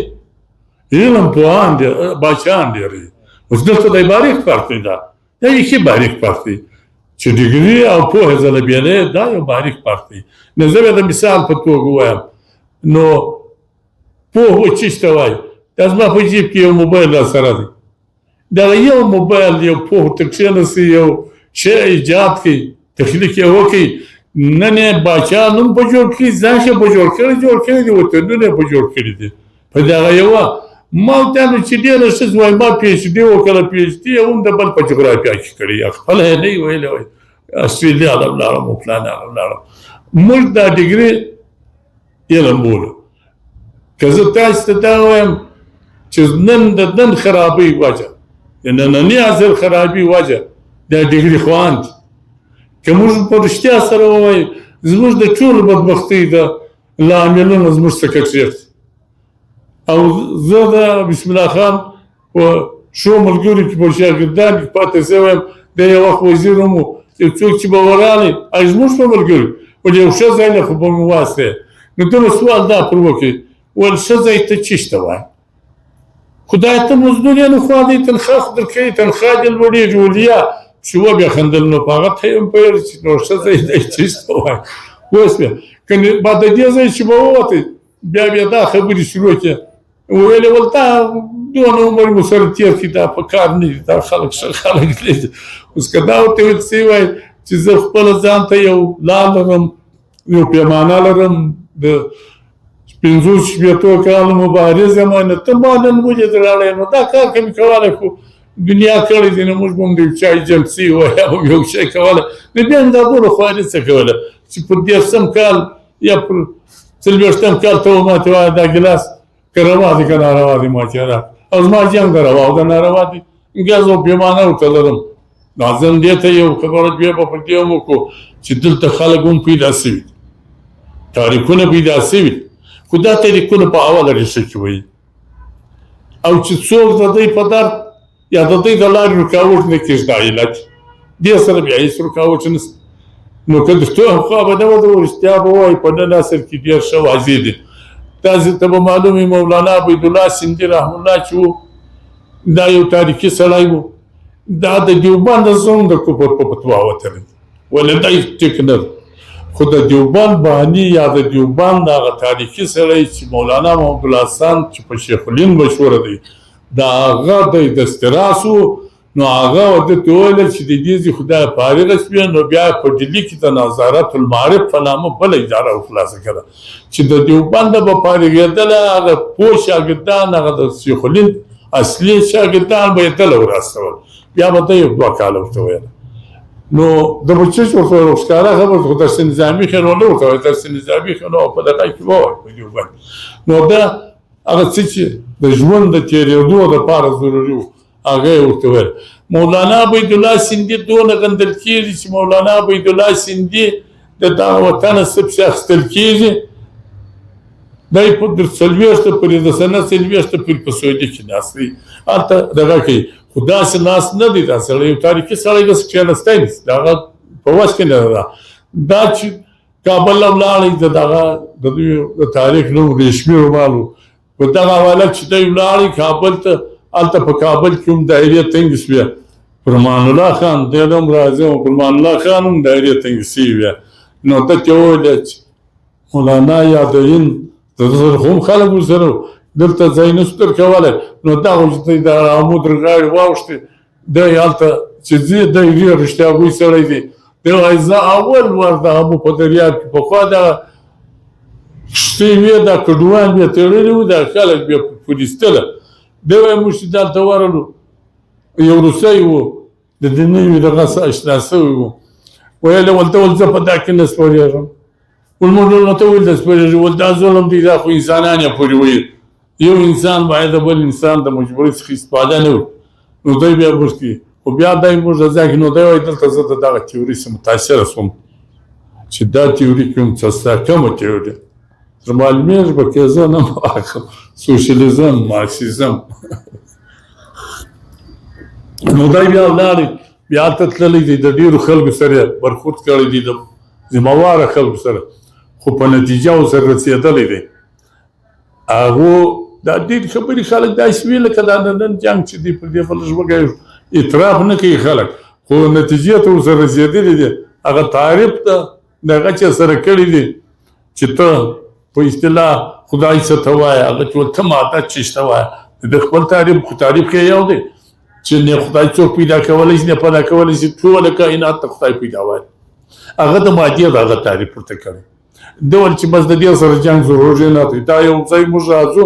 علم پوهان ډېر باچیان ډېر یي اوس دلته د باریک فرق دی دا بیخي باریک فرق دی چې ډګري او پوهه ځله بېلې دا یو باریک فرق دی نو زه به د مثال په توګه وایم نو پوهه چیش ته وایي دا زما په جیب کې یو موبایل راسره دی دغه یو موبایل یو پوهه ته کښېنسي یو شی ایجاد کړي تخلیق یې وکړي نن یې باچا نوم په جوړ کړي ځان ښه په جوړ کړی دي وطنونه یې په جوړ کړي دي په دغه یوه ما ورته ویل چې ډېره ښه وایي ما پي ایچ ډي وکړله پي ایچ ډي یې هم د بل په جغرافیا کې کړې خپله یې نه وي ویلې وایي اسټرالیا له ولاړم او فلانه له ولاړم موږ دا ډګري علم بولو که زه تاسو ته دا وایم چې نن د نن خرابۍ وجه د ننني عصر خرابۍ وجه دا ډګري خوان دي که موږ په رښتیا سره ووایو زموږ د ټولو بدبختۍ د لاملونه زموږ څخه ډېر او زه د بسم الله خان په ښو ملګرو کې په شاګردان کې پاتې شوی یم د یو وخت وزیر هم و یو څوک چې به ورغلی زموږ په ملګرو ول یو ښه ځای نه خو به مې واستوې نو ده به سوال دا پر وکړي ویل ښه ځای ته چیش ته وایي خدای ته مزدور یې نه خوا دی تنخواه خو درکوي تنخواه دې لوړېږي ولیا چې وبیا خندل نو په هغه ته یې هم پیل چې نو ښه ځای دی چیش ته وایي اوس بیا که با د دې ځای چې به ووتی بیا دا خبرې شروع کړې ویلې ول دا دونه عمر مو سره تېر کړي دا په کار نه دي دا خلک ښه خلک دی اوس که دا ورته ویل څه وایي چې زه خپله ځان ته یو لار لرم یو پیمانه لرم د 50 کالو مبارز یم نه ته ما نن ولې راغلی نو دا کار که مې کولی خو دنیا کړی دی نو موږ به هم د یو چا ایجنسي وایي او یو شی کولی نو بیا هم دا ټوله خواري څه کوله چې په 10 کال یا پر 40 کال ته ماته وایه دا ګیلاس که روا دي که ناروا دي ما چې او زما جنګ د روا او د ناروا دي ګاز او پیمانه ورته لرم ناظم دې ته یو خبره بیا به پر دې هم وکړو چې دلته خلک هم پیدا شوي تاریخونه پیدا شوي خو دا تاریخونه په اوله ریښه کې وایي او چې څوک د دوی په درد یا د دوی د لارې رکاوټ نه کېږي علت دې سره بیا هېڅ رکاوټ نشته نو که د ټول خوا به نه وه د رښتیا به ووایي په نن عصر کې ډېر ښه واضح دي تاسو ته به معلوم وي مولانا عبیدالله سندي رحم الله چې و دا یو تاریخي سړی و دا د دیوبند زوم د کفر په فتوا وتلی ولې دا ټیک نه خو د دیوبند باني یا د دیوبند هغه تاریخي سړی چې مولانا محمد الله حسن چې په شیخ الهند مشهوره دی دا هغه د دستراس و نو هغه ورته وویل چې د دې ځای خدای فارغه شوې نو بیا په ډیلي کې د نظارت المعارف په نامه بله اداره خلاصه کړه چې د دیوبنده به فارغېدله هغه پوه شاګردان هغه د شیخ الهند اصلي شاګردان به یې دله وراستول بیا به ته یو 2 کاله ورته ویل نو د بچیش ورته ویل ښکاره خبره خو درس نظامي ښه نو نه ورته وایي درس نظامي ښه نو په دغه کې ووایي په دیوبند نو دا هغه څه چې د ژوند د تېرېدو دپاره ضروري و هغه یې ورته ویل مولانا عبیدالله سندي دونه غندل کېږي چې مولانا عبیدالله سندي د دغه وطن سب اخیستل کېږي دی په 40 پورې د سنه 40 پورې په سعودي کې ناست دی هلته دغه کوي خو داسې ناست نه دی دا سړی یو تاریخي سړی داسې کښېنستی دی د هغه په وس کې نه ده دا چې کابل ته ولاړی د دغه د دوی د تاریخ نوم ریشمي رومال و په دغه حواله چې دی ولاړی کابل ته هلته په کابل کې هم دایرې تنګې شوې فرمان الله خان دی هم راځي او فرمان الله خان هم دایرې تنګې شوې وې نو ته ته وویل چې مولانا یادین د سره هم خلک ورسره دلته ځای نشو درکولی نو دغه چې دی د رامو تر غاړې واوښتې دی هلته چې ځي دی ډېر رښتیا ګوی سړی دی دی وایي زه اول ور د آمو په دریاب کې پخوا دغه کښتۍ وې دا کډوان بیا تړلي وو دا خلک بیا پولیستله دی وایي موږ چې دلته ورغلو یو روسی و د دې نوي دغه اشنا شوی و ویل ولته ول زه په دا کې نه سپورېږم ولمونږ ته ویل د سپورېږي ول دا ظلم دی دا خو انسانان یې پورې ویل یو انسان باید د بل انسان د مجبورۍ څخه استفاده نه وکړي نو دی بیا موږ کې خو بیا دی موږ د ځای کې نو دی وایي دلته زه د دغه تیوري څخه متاثره شوم چې دا تیوري کوم څه ستا کومه تیوري تر معلومېږي به کې زه نه اخلم سوشلیزم مارکسیزم نو دی بیا ولاړی بیا هلته تللی دی د ډېرو خلکو سره برخورد کړی دی د ذمهواره خلکو سره خو په نتیجه ورسره رسېدلی دی هغو دا ډېر خبرې خلک داسې وي لکه دا نن جنګ چې دی پر دې بله ژبه اعتراف نه کوي خلک خو نتیجې ته ورسره رسېدلي دي هغه تعریف ته دغه چې سره کړي دي چې ته په اصطلاح خدای څه ته وایه هغه چې ته ماته چې شته وایه د خپل تعریف خو تعریف کې یو دی چې نه خدای څوک پیدا کولی شي نه پیدا کولی شي ټوله کائنات ته خدای پیدا وایي هغه د مادیې د هغه تعریف ورته کړی دی ویل چې بس د دې سره جنګ ضروري نه دی دا یو ځای موږ راځو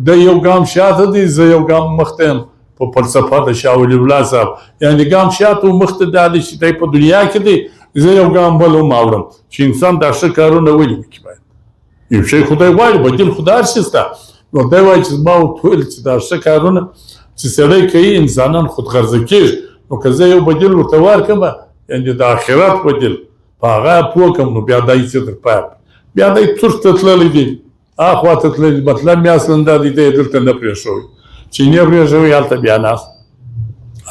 د یو ګام شاته دی زه یو ګام مخته یم په فلسفه د شاه ولی الله صاحب یعنې ګام شاته و مخته دا دی چې دی په دنیا کې دی زه یو ګام بل هم اوړم چې انسان دا ښه کارونه ولې وکړي باید یو شی خدای غواړي بدیل خو دا هر شی شته نو دی وایي چې ما ورته ویل چې دا ښه کارونه چې سړی کوي انسانان خودغرضه کېږي نو که زه یو بدیل ورته ورکړم یعنې د آخرت بدیل په هغه پوه کړم نو بیا دا یې څه در پایه بیا دی ترک ته تللی دی اخوا ته تللی مطلب مې اصلا دا دی دی دلته نه پرېښوی چې نه پرېښوی هلته بیا ناست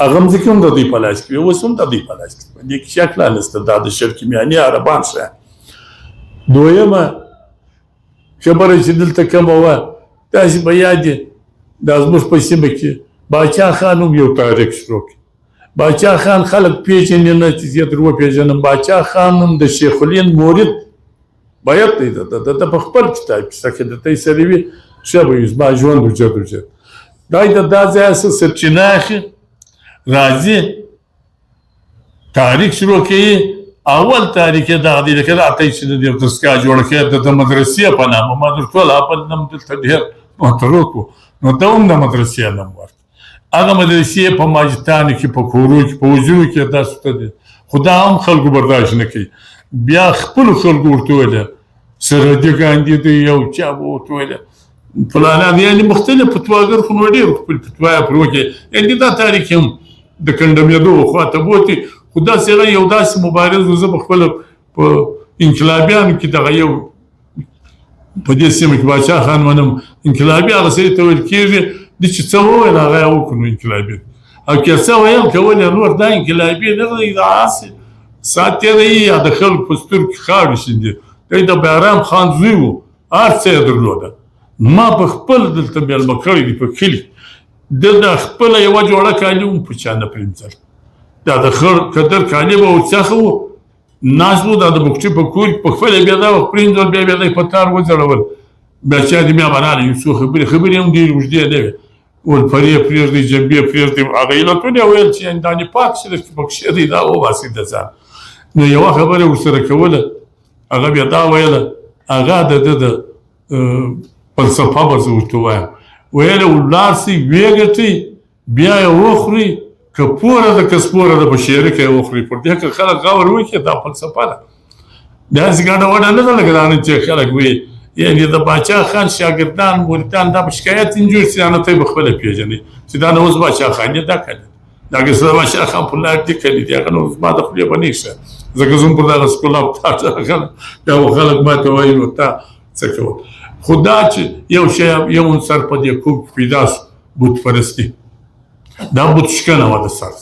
هغه مځکې هم د دوی په لاس کې وي اوس هم د دوی په لاس کې په دې کې شک لا نشته دا د شرکیمیاني عربان شیان دویمه خبره چې دلته کومه وه داسې به یاد یې دا زموږ په سیمه کې باچا خان هم یو تاریخ شروع کړي باچا خان خلک پېژني نه چې زه در وپېژنم باچا خان هم د شیخ الهند مورد باید دی د په خپل کتاب کیسه کې د تی سره وي ښه به وي زما ژوند وجد وجد دی د دا ځایه څه سرچینه اخلي راځي تاریخ شروع کوي اول تاریخ یې دغه دی لکه دا تی چې د دې دستګاه جوړه کړې د مدرسې په نامه ما در ټول اپل نوم دلته ډېر متروک و نو ته هم د مدرسې نوم ورکړه هغه مدرسې په ماجتانو کې په کورو کې په وجونو کې داسې ته دي خو دا هم خلکو برداشت نه کوي بیا خپلو خلکو ورته ویله سرحدي ګاندي دی یو چا به ورته ویله فلانان یعنې مختلف فتواګر خو نو ډېر خپل فتوا یې پر وکړې یعنې دا تاریخ هم د کنډمېدو خواته بوتې خو داسې هغه یو داسې مبارز و زه په خپله په انقلابیانو کې دغه یو په دې سیمه کې باچا خان منم انقلابي هغه سړي ته ویل کېږي دې چې څه وویل هغه یې وکړو انقلابي او که څه ویل کول یې نور دا انقلابي نه دی دا هسې ساعت تېروي یا د خلکو په سترګو کې خاورې شیندي دی د بهرام خان زوی و هر څه یې درلوده ما په خپل دلته مېلمه کړی دي په کلي دلته خپله یوه جوړه کالي هم په چا نه پرېمځل دا د خړ قدر کالي به ورڅخه و ناست و دا د بوکچې په کور کې په خپله بیا دا وخت پرېمځل بیا بیا دی په تار وځړول بیا چا دې بیا مناله یو څو خبرې هم ډېرې اوږدې نه وې ول پرې پرېږدئ جنبې پرېږدئ هغه علتونه یې ویل چې دا نه پاک شي چې پکښې دی دا وباسئ د ځان نو یوه خبره ورسره کوله هغه بیا دا ویله هغه د ده د فلسفه به زه ورته وایم ویله ولاړ سئ ویې ګټئ بیا یې وخورئ که پوره ده که سپوره ده په شریکه یې وخورئ پر دې که خلک غور وکړي دا فلسفه ده داسې ګډه وډه نه ده لکه دا نن چې خلک وایي یعنې د باچا خان شاګردان مریدان دا په شکایت جوړ شي نه ته یې به خپله پېژنې چې دا نه اوس باچا خان یې دا که دا اسلام شاه خان په لار دي کړي دي هغه نو زما د خولې به نه شه ځکه زه په دغه سکول او دا خلک ما ته وایي نو تا څه کوه خو دا چې یو شی یو عنصر په دې کوم پیدا شو بت پرستي دا بت شکنه وه د سر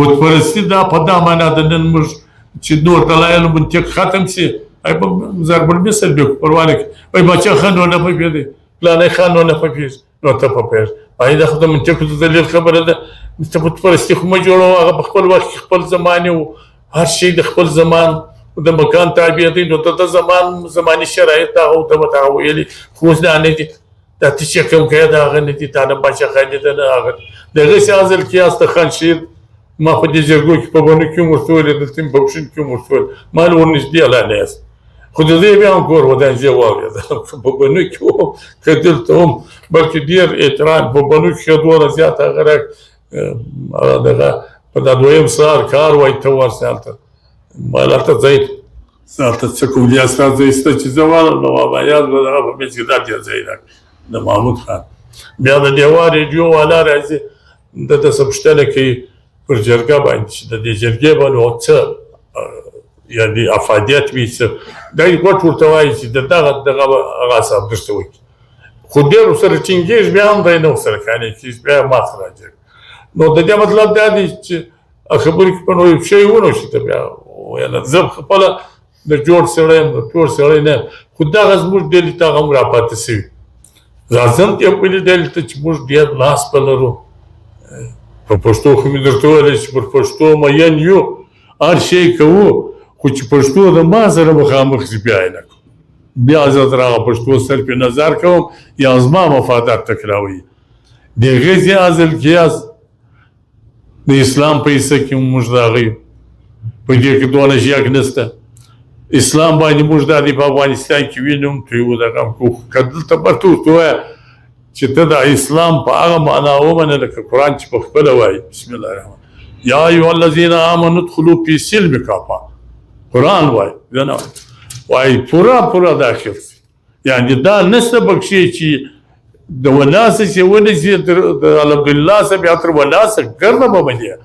بت پرستي دا په دا معنا ده نن موږ چې نور دلایل منطق ختم شي ضرب المثل به پروا نه کوي وایي باچا خان نو نه پوهېدی فلانی خان نو نه پوهېږي نو ته پوهېږې وایي دا خو د منطق د دلیل خبره ده ته بت پرستي خو مه جوړوه هغه په خپل وخت کې خپل زمان و هر شی د خپل زمان د مکان تابع دی نو د زماني شرایط هغه ته به هغه ویلي خو اوس دا نه دي دا ته چې کوم کوې د هغه نه دي تا نه باچا خان دي نه هغه دغسې ازل قیاس د خانشیر ما په دې جرګو کې په بنو کې هم ورته ویلې دلته مې په پښین کې هم ورته ویل ما له ورنږدې لا نه یاست خو د دې بیا هم کور ودانجې واورېده په بنو کې هم که دلته هم بلکې ډېر احترام په بنو کې ښه دومره زیات هغه دغه په دا دویم سهار کار وایي ته ورسې هلته ما هلته ځای هلته څه کوم یا ستا ځای شته چې زه والم نو ابایاز به دغه په منځ کې دا ډېر ځای راکړي د محمود خان بیا د دیوار رېډیو والا راځي ده داسې پوښتنه کوي پر جرګه باندې چې د دې جرګې به نو څه یعنې افادیت وي څه دا یې غوټ ورته وایي چې د دغه هغه صاحب درته وکړي خو ډېر ورسره ټینګېږي بیا هم دی نه ورسره قانع کېږي بیا ماته راجګ نو د دې مطلب دا دی چې خبرې کې په نو یو شی ونه شي ته بیا ویله زه خپله د جوړ سړی یم د ټول سړی نه خو دغه زموږ ډلې ته هغه هم راپاتې شوي راځم دې بلې ډلې ته چې موږ ډېر لاس په لرو په پښتو خو مې درته ویلی چې پر پښتو مین یو هر شی کوو خو چې پښتو د ما سره مخامخ شي بیا یې نه کوو بیا زه تر هغه پښتو صرف نظر کوم یا زما مفادات تکراوي د هغې ځې قیاس د اسلام په حصه کې موږ د هغه یو په دې کې دونه ژیړ نشته اسلام باندې موږ دا په افغانستان کې وینو ته یو دغه کوو که دلته برته ورته ووایه چې ته د اسلام په هغه معنا ومنه لکه قرآن چې په خپله وایي بسم الله الرحمن یا ایها الذین آمنوا ادخلوا فی السلم کافه قرآن وایي زه نه وایي پوره داخل شي یعنې دا نشته پکښې چې د ولاسه چې ونیسي د عبدالله صاحب یا تر ولاسه ګرده به منې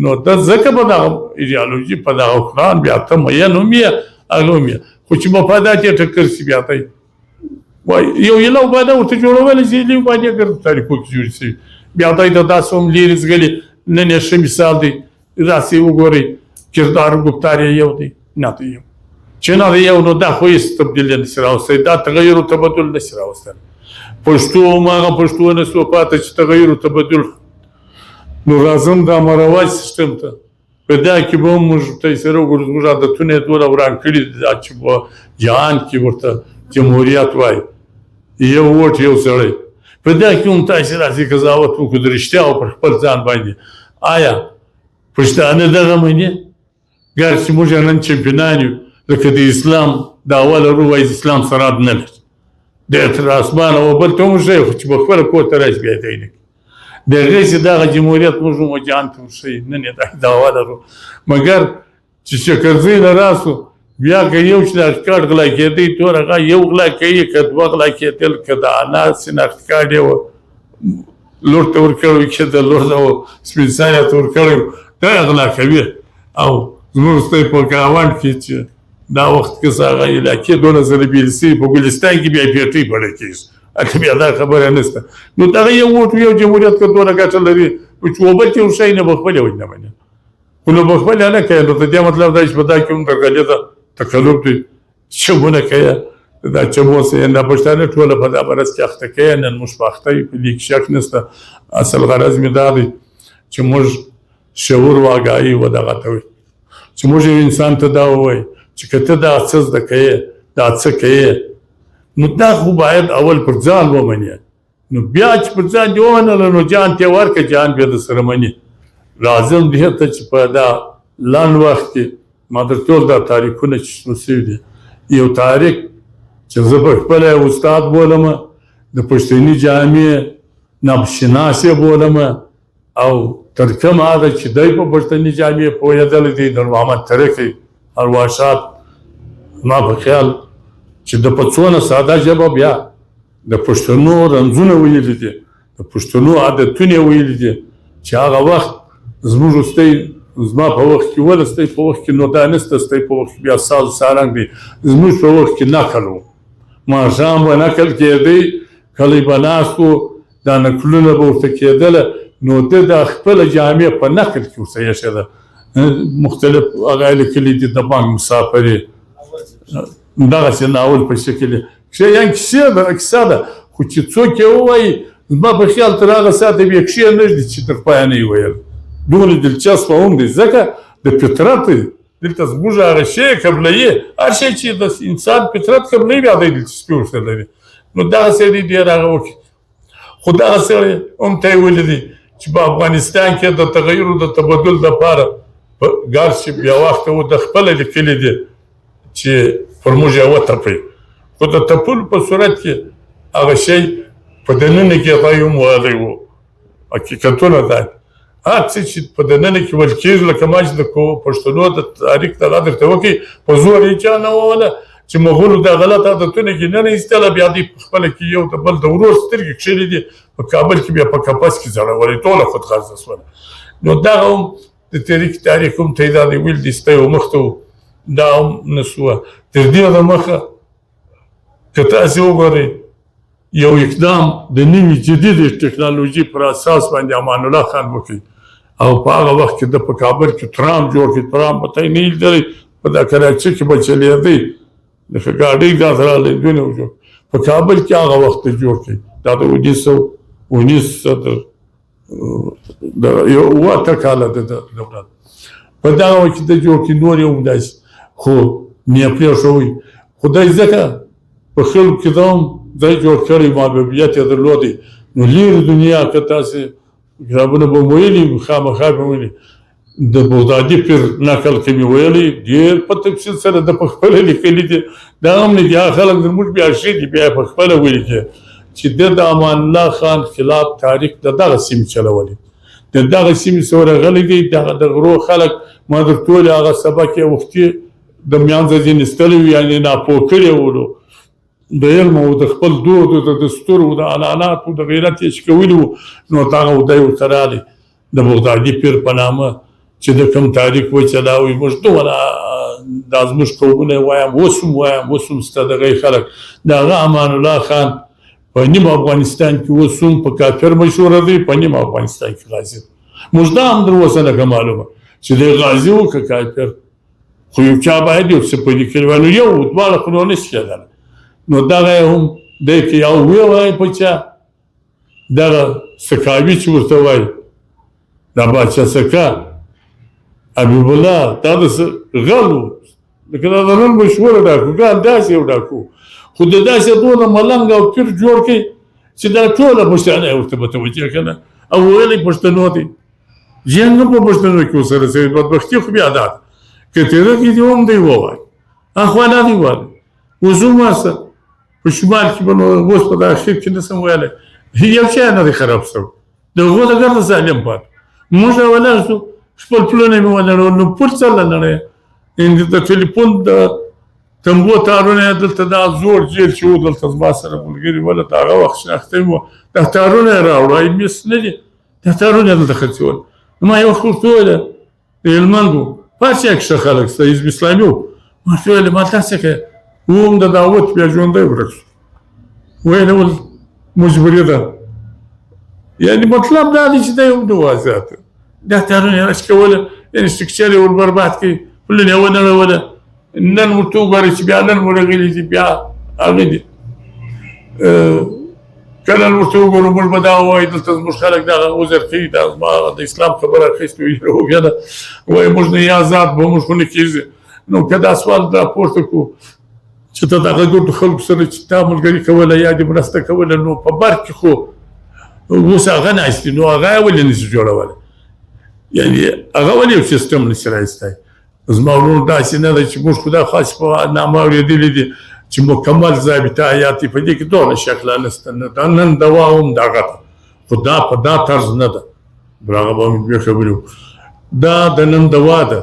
نو ته ځکه په دغه ایډیالوژي په دغه قرآن بیا ته مین هم یې هغه هم یې خو چې مفادات یې ټکر شي بیا ته وایي یو یله باندې ورته جوړولی چې لیو باندې ګر تاریخو کې جوړ شوي بیا ته د داسې هم لرې ځګلي نن یې ښه مثال دی داسې وګورئ کردار ګفتار یې یو دی نه دی یو چې نه دی یو نو دا خو هېڅ تبدیل نشي راوستی دا تغیر و تبدل نشي راوستلی پښتو هماغه پښتو نه سوه پاته چې تغیر و تبدل نو راځم دا مرواج سیستم ته په دا کې به هم موږ ته سره وګورو زموږ عادتونه یې دونه وران کړي دي دا چې په جهان کې ورته جمهوریت وایي یو ووټ یو سړی په دا کې هم تاسې راځي قضاوت وکړو د رښتیا او پر خپل ځان باندې آیا پښتانه دغه مني ګر چې موږ نن چمپیونان یو لکه د اسلام د اوله رو وایي اسلام سراد نه لري د تر اسمانه و بل ته موږ خو چې په خپله کور ته راشي بیا یې نه د هغې چې دغه جمهوریت موږ هم جهان ته ورښیي نن یې دعوا لرو مګر چې شکرزی نه راسو بیا که یو شناخت غلا کېدی تور هغه یو غلا کوي که دوه غلا کېدل که د انا شناخت کارت یې لور ته ورکړی که د لور د سپین ساري ته ورکړی دا غلا کوي او زموږ ستی په ګاونډ کې چې دا وخت کې هغه علاقې دونه سره بېل شوي په ګلستان کې بیا پیټۍ پړه کېږي هلته بیا دا خبره نشته نو دغه یو ووټ یو جمهوریت که دونه ګټه لري چې وبل چې ورښیي نه به خپلې وجه نه مني خو نو به خپلې نه کوي نو د دې مطلب دا چې په دا کې هم د غلطه تکلف دی چمونه کوي دا چمو سه نه پښتانه ټوله په دا برس کې اخته کوي نن موږ په اخته یو په دې کې شک نشته اصل غرض مې دا دی چې موږ شعور واګایي ودغه ته وي چې موږ انسان ته دا ووایي چې که ته دا څه زده کوې دا څه کوې نو دا خو باید اول پر ځان ومنې نو بیا چې پر ځان دې ومنله نو جان ته یې ورکړه جان بیا درسره مني لازم دې ته چې په دا لنډ وخت کې ما درته وویل دا تاریخونه چې شنو شوي دي یو تاریخ چې زه په خپله استاد بولم د پښتني جامع نبشناس یې بولم او تر کومه حده چې دی په پښتني جامع پوهېدلی دی نور محمد ترکی ارواښاد ما په خیال چې د په څونه ساده ژبه بیا د پښتنو رمزونه ویلي دي د پښتنو عادتونه ویلي دي چې هغه وخت زموږ وروستی زما په وخت کې ولستی په وخت کې نو دا نسته ستی په وخت کې بیا ساز سارنګ دی زموږ په وخت کې نقل و ماښام به نقل کېدی کلی به ناست و دا نقلونه به ورته کېدله نو ده د خپله جامې په نقل کې ورته ایښې ده مختلف هغه یې لیکلي دي د بانک مسافرې دغسې ناول په شکل یې کیسه ده خو چې څوک یې ووایي زما په خیال تر هغه ساعته بیا کښې نه ږدي چې تر پایه نه یې ویل دومره دلچسپه هم دی ځکه د فطرت دلته زموږ هغه شی قبلوي هر شی چې د انسان فطرت قبلوي بیا دی دلچسپي ورسره لري نو دغه سړي ډېر هغه وکړي خو دغه سړی هم ته یې ولیدي چې په افغانستان کې د تغیرو د تبدل دپاره ګرچې بیا وخته و د خپله لیکلي دي چې پر موږ یې وتپئ خو د تپلو په صورت کې هغه شی په دننه کې هغه هم ویلی و حقیقتونه دا هر څه چې په دننه کې ویل کېږي لکه ما چې د پښتنو د تاریخ دغه درته وکړي په زور یې چا نه وویله چې مغولو دا غلط عادتونه کې نه ایستله بیا دوی په خپله کې یو د بل د ورور سترګې کښلې دي په کابل کې بیا په کپس کې ځړولې ټوله خودغرضه شوله نو دغه هم د تاریخ هم ته یې دا دی ویل دي ستی و مخته و دا هم نه سوه تر دې دمخه که تاسې وګورئ یو اقدام د نوي جدید ټکنالوژي پر اساس باندې امان الله خان وکړي او په هغه وخت کې د په کابل کې ترام جوړ کړي ترام به ته یې نه لیدلی په دا کراچۍ کې به چلېدی لکه ګاډۍ داسې راغلی دوی نه و جوړ په کابل کې هغه وخت جوړ کړي دا د 1908 کاله د دولت په دغه وخت کې د جوړ کړي نور یې هم داسې خو نه یې پرېښوئ خو دی ځکه په خلکو کې دا هم ځای جوړ کړی محبوبیت یې درلودی نو لیرې دنیا که تاسې کتابونه به مو ویلي خامخا به ویلي د بغدادي پیر نقل کې مې ویلي ډېر په تفصیل سره د په خپله لیکلي دي دا هم نه دي هغه خلک زموږ بیا ښې دي بیا یې په خپله ولیکې چې ده د امان الله خان خلاف تاریخ د دغه سیمې چلولی د دغه سیمې څه ورغلی دی دغه د غرو خلک ما درته ویلې هغه سبق یې وختي د منځه ځینې ایستلی وي یعنې ناپوه کړی ولو د علم او د خپل دود د دستور او د عنعناتو د غیرت یې چې کولی وو نو دغه دی ورته راغلی د بغدادي پیر په نامه چې د کوم تاریخ وچلاوي موږ دومره دا زموږ قومونه وایم اوس هم سته دغه خلک د هغه امان الله خان په نیم افغانستان کې اوس هم په کافر مشهوره دی په نیم افغانستان کې غازي موږ دا هم در اوسه لکه معلومه چې دی غازي و که کافر خو یو چا باید یو څه په لیکلي وای نو یو دواړه خو نو نشي کېدلی نو دغه هم دی که یو ووایي په چا دغه سکاوي چې ورته وایي دا باچا سکا حبیب الله دا د غل و لکه دا د نن مشهوره ډاکوګان داسې یو ډاکو خو د داسې دونه ملنګ او پیر جوړ کړي چې دا ټوله پښتانه یې ورته متوجه که نه او ویلی پښتنو دی جنګ هم په پښتنو کې ورسره شوي بدبختي خو بیا دا ده که تېره کې دي هم دی ووایي اخوا نه دی وایي اوس هم واسه په شمال کې به نو اوس په دا اخر کې نه شم ویلی یو شی نه دی خراب شوی د هغو د ګرده ظالم پاتې موږ راولاړ شو خپل پلونه مې ولرول نو پول څه له نړۍ د ټلیفون د تنبو تارونه یې دلته دا زوړ جیل چې و دلته زما سره ملګري ول د هغه وخت شناخته مې وه دا تارونه یې راوړه مس نه دي دا تارونه یې دلته خرڅول ما یو وخت ورته وویله د هلمند و پارچیا کې ښه خلک شته حزب اسلامي و ما ورته ویلې ما داسې که وم د دعوت بیا ژوندی ورک شو ویې ول مجبوري ده یعنې مطلب دا دی چې دا یو نه واضحه دا تارونه یې راچکوله یعنې سټکچر یې ور برباد کړي پلونه یې ونړوله نن ورته وګورئ چې بیا نن ورغلي دي بیا هغه دي که نن ورته وګورو موږ به دا ووایي دلته زموږ خلک دغه عذر کوي دا زما د اسلام خبره اخیستې وي بیا ده وایي موږ نه یې آزاد به موږ خو نه کېږي نو که دا سوال دا پورته کړو چې ته دغه ګوتو خلکو سره چې تا ملګري کوله یا دې مرسته کوله نو په بر کې خو اوس هغه ناست دي نو هغه یې ولې نشي جوړولی یعنې هغه ولې یو سیسټم نشي رایستی زما ورونو داسې نه ده چې موږ خو دا خاص په نامه اورېدلي دي چې مکمل ضابطه حیاتي په دې کې دونه شکله نشته دا نن دوا هم دغه ده خو دا په دا طرز نه ده هغه به مې بیا خبرې دا د نن دوا ده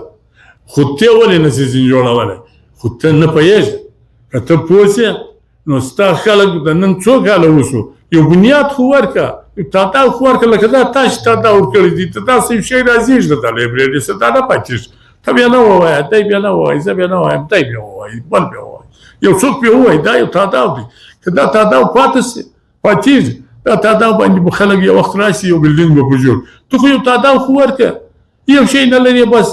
خو ته ولې نشي ځینې جوړولی خو ته نه پوهېږې که ته پوه شې نو ستا خلک د نن څو کاله وشو یو بنیاد خو ورکړه تا خو ورکړه لکه دا تا چې تا دا ورکړي دي ته داسې یو شی راځي چې د لایبرري څخه دا نه پاتېږي ته بیا نه ووایه دی بیا نه ووایي زه بیا نه ووایم دی بیا ووایي بل بیا ووایي یو څوک بیا ووایي دا یو تاداو دی که دا تاداو پاتېږي دا تاداو باندې به خلک یو وخت راشي یو بلډینګ به په جوړ ته خو یو تاداو خو ورکړه یو شی نه لري بس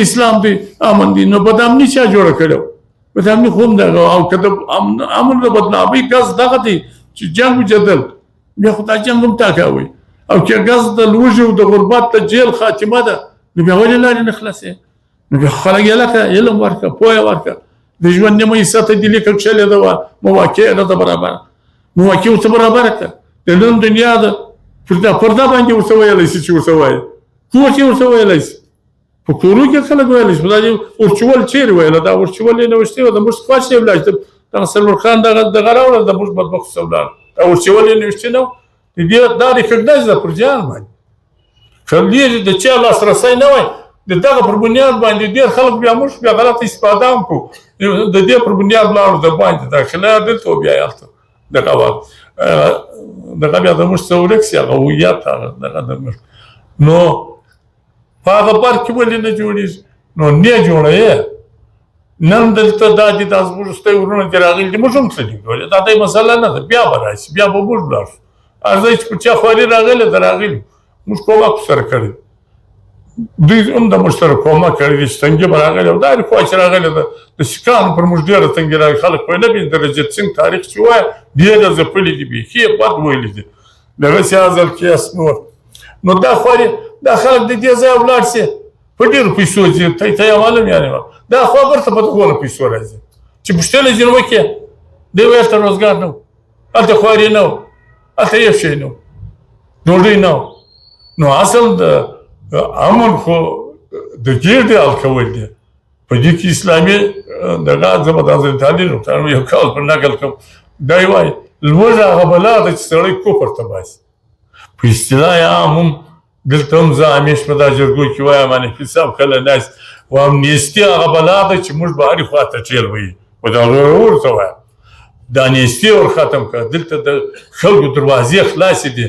اسلام دی امن دی نو بدامني چا جوړه کړو بدامني خو هم دغه او که د امن د بدنامۍ ګز دغه دی چې جنګ جدل بیا خو دا جنګ هم تا کوي او که ګز د لوږې او د غربت د جیل خاتمه ده نو بیا ولې لارې نه خلاصې نو بیا خلک یې لکه علم ورکړه پوهه ورکړه د ژوند نیمه حصه ته دې لیکل شوې ده وه مواقع نه ده برابره مواقع ورته برابره کړه د نن دنیا ده پرده باندې ورته ویلی شي چې ورته وایي کور کې ورته ویلی شي په کورو کې خلک ویلی شي دا ورچول چیرې ویله دا ورچول یې نوشتې وه د موږ خواش یې ولاړ دغه سرور خان دغه راوړل د موږ بدبخت څه ولاړ دا ورچول یې نوشتې نه و دا ریکګنایز ده پر جهان باندې خلیږي د چا لاسرسی نه وای د دغه پر بنیاد باندې ډېر خلک بیا موږ بیا غلطه استفاده هم کړو د دې پر بنیاد لاړو د باندې داخله دلته بیا هلته دغه بیا د موږ څه ورک شي هغه هویت هغه دغه د موږ نو په هغه بر کې ولې نه جوړېږي نو نه جوړه نن دلته دا دي دا زموږ ستی ورونه دي راغلي دي موږ هم څه دي کولی دا دی مسله نه ده بیا به راشي بیا به موږ ولاړ شو ارځئ چې په چا خواري راغلې ده راغلي موږ کومک سره کړی دوی هم د موږ سره کومک کړی دي چې تنګي به راغلې او دا خوا چې راغلې ده د سیکانو پر موږ ډېره تنګي راغلې خلک وایي نه بین درجت سنګ تاریخ چې وایه ډېره ځپلي دي بیخي یې بد ویلي دي دغسې ازل کیس نور نو دا خواري دا خلک د دې ځایه ولاړ سي په ډېرو پیسو ځي ته یې معلوم یعنې دا خوا برته په دغونه پیسو راځي چې پوښتنه ځینې وکړې دی وایي هلته روزګار نه و هلته خواري نه و هلته یو شی نه و ډوډۍ نه و نو اصل د امن خو د ګیرډې حل کول دي په دې کې اسلامي دغه زه به د حضرت علي نقطه یو قول پر نقل کوم دی وایي لوږه هغه بلا ده چې سړی کفر ته باسي په اصطلاح عام هم دلته هم زه همیش په دا جرګو کې وایم حنفي صاحب کله ناست و امنیستي هغه بلا ده چې موږ به هرې خوا ته ټېل وهي په دا ورته وایم د امنیستي ور ختم کړه دلته د خلکو دروازې خلاصې دي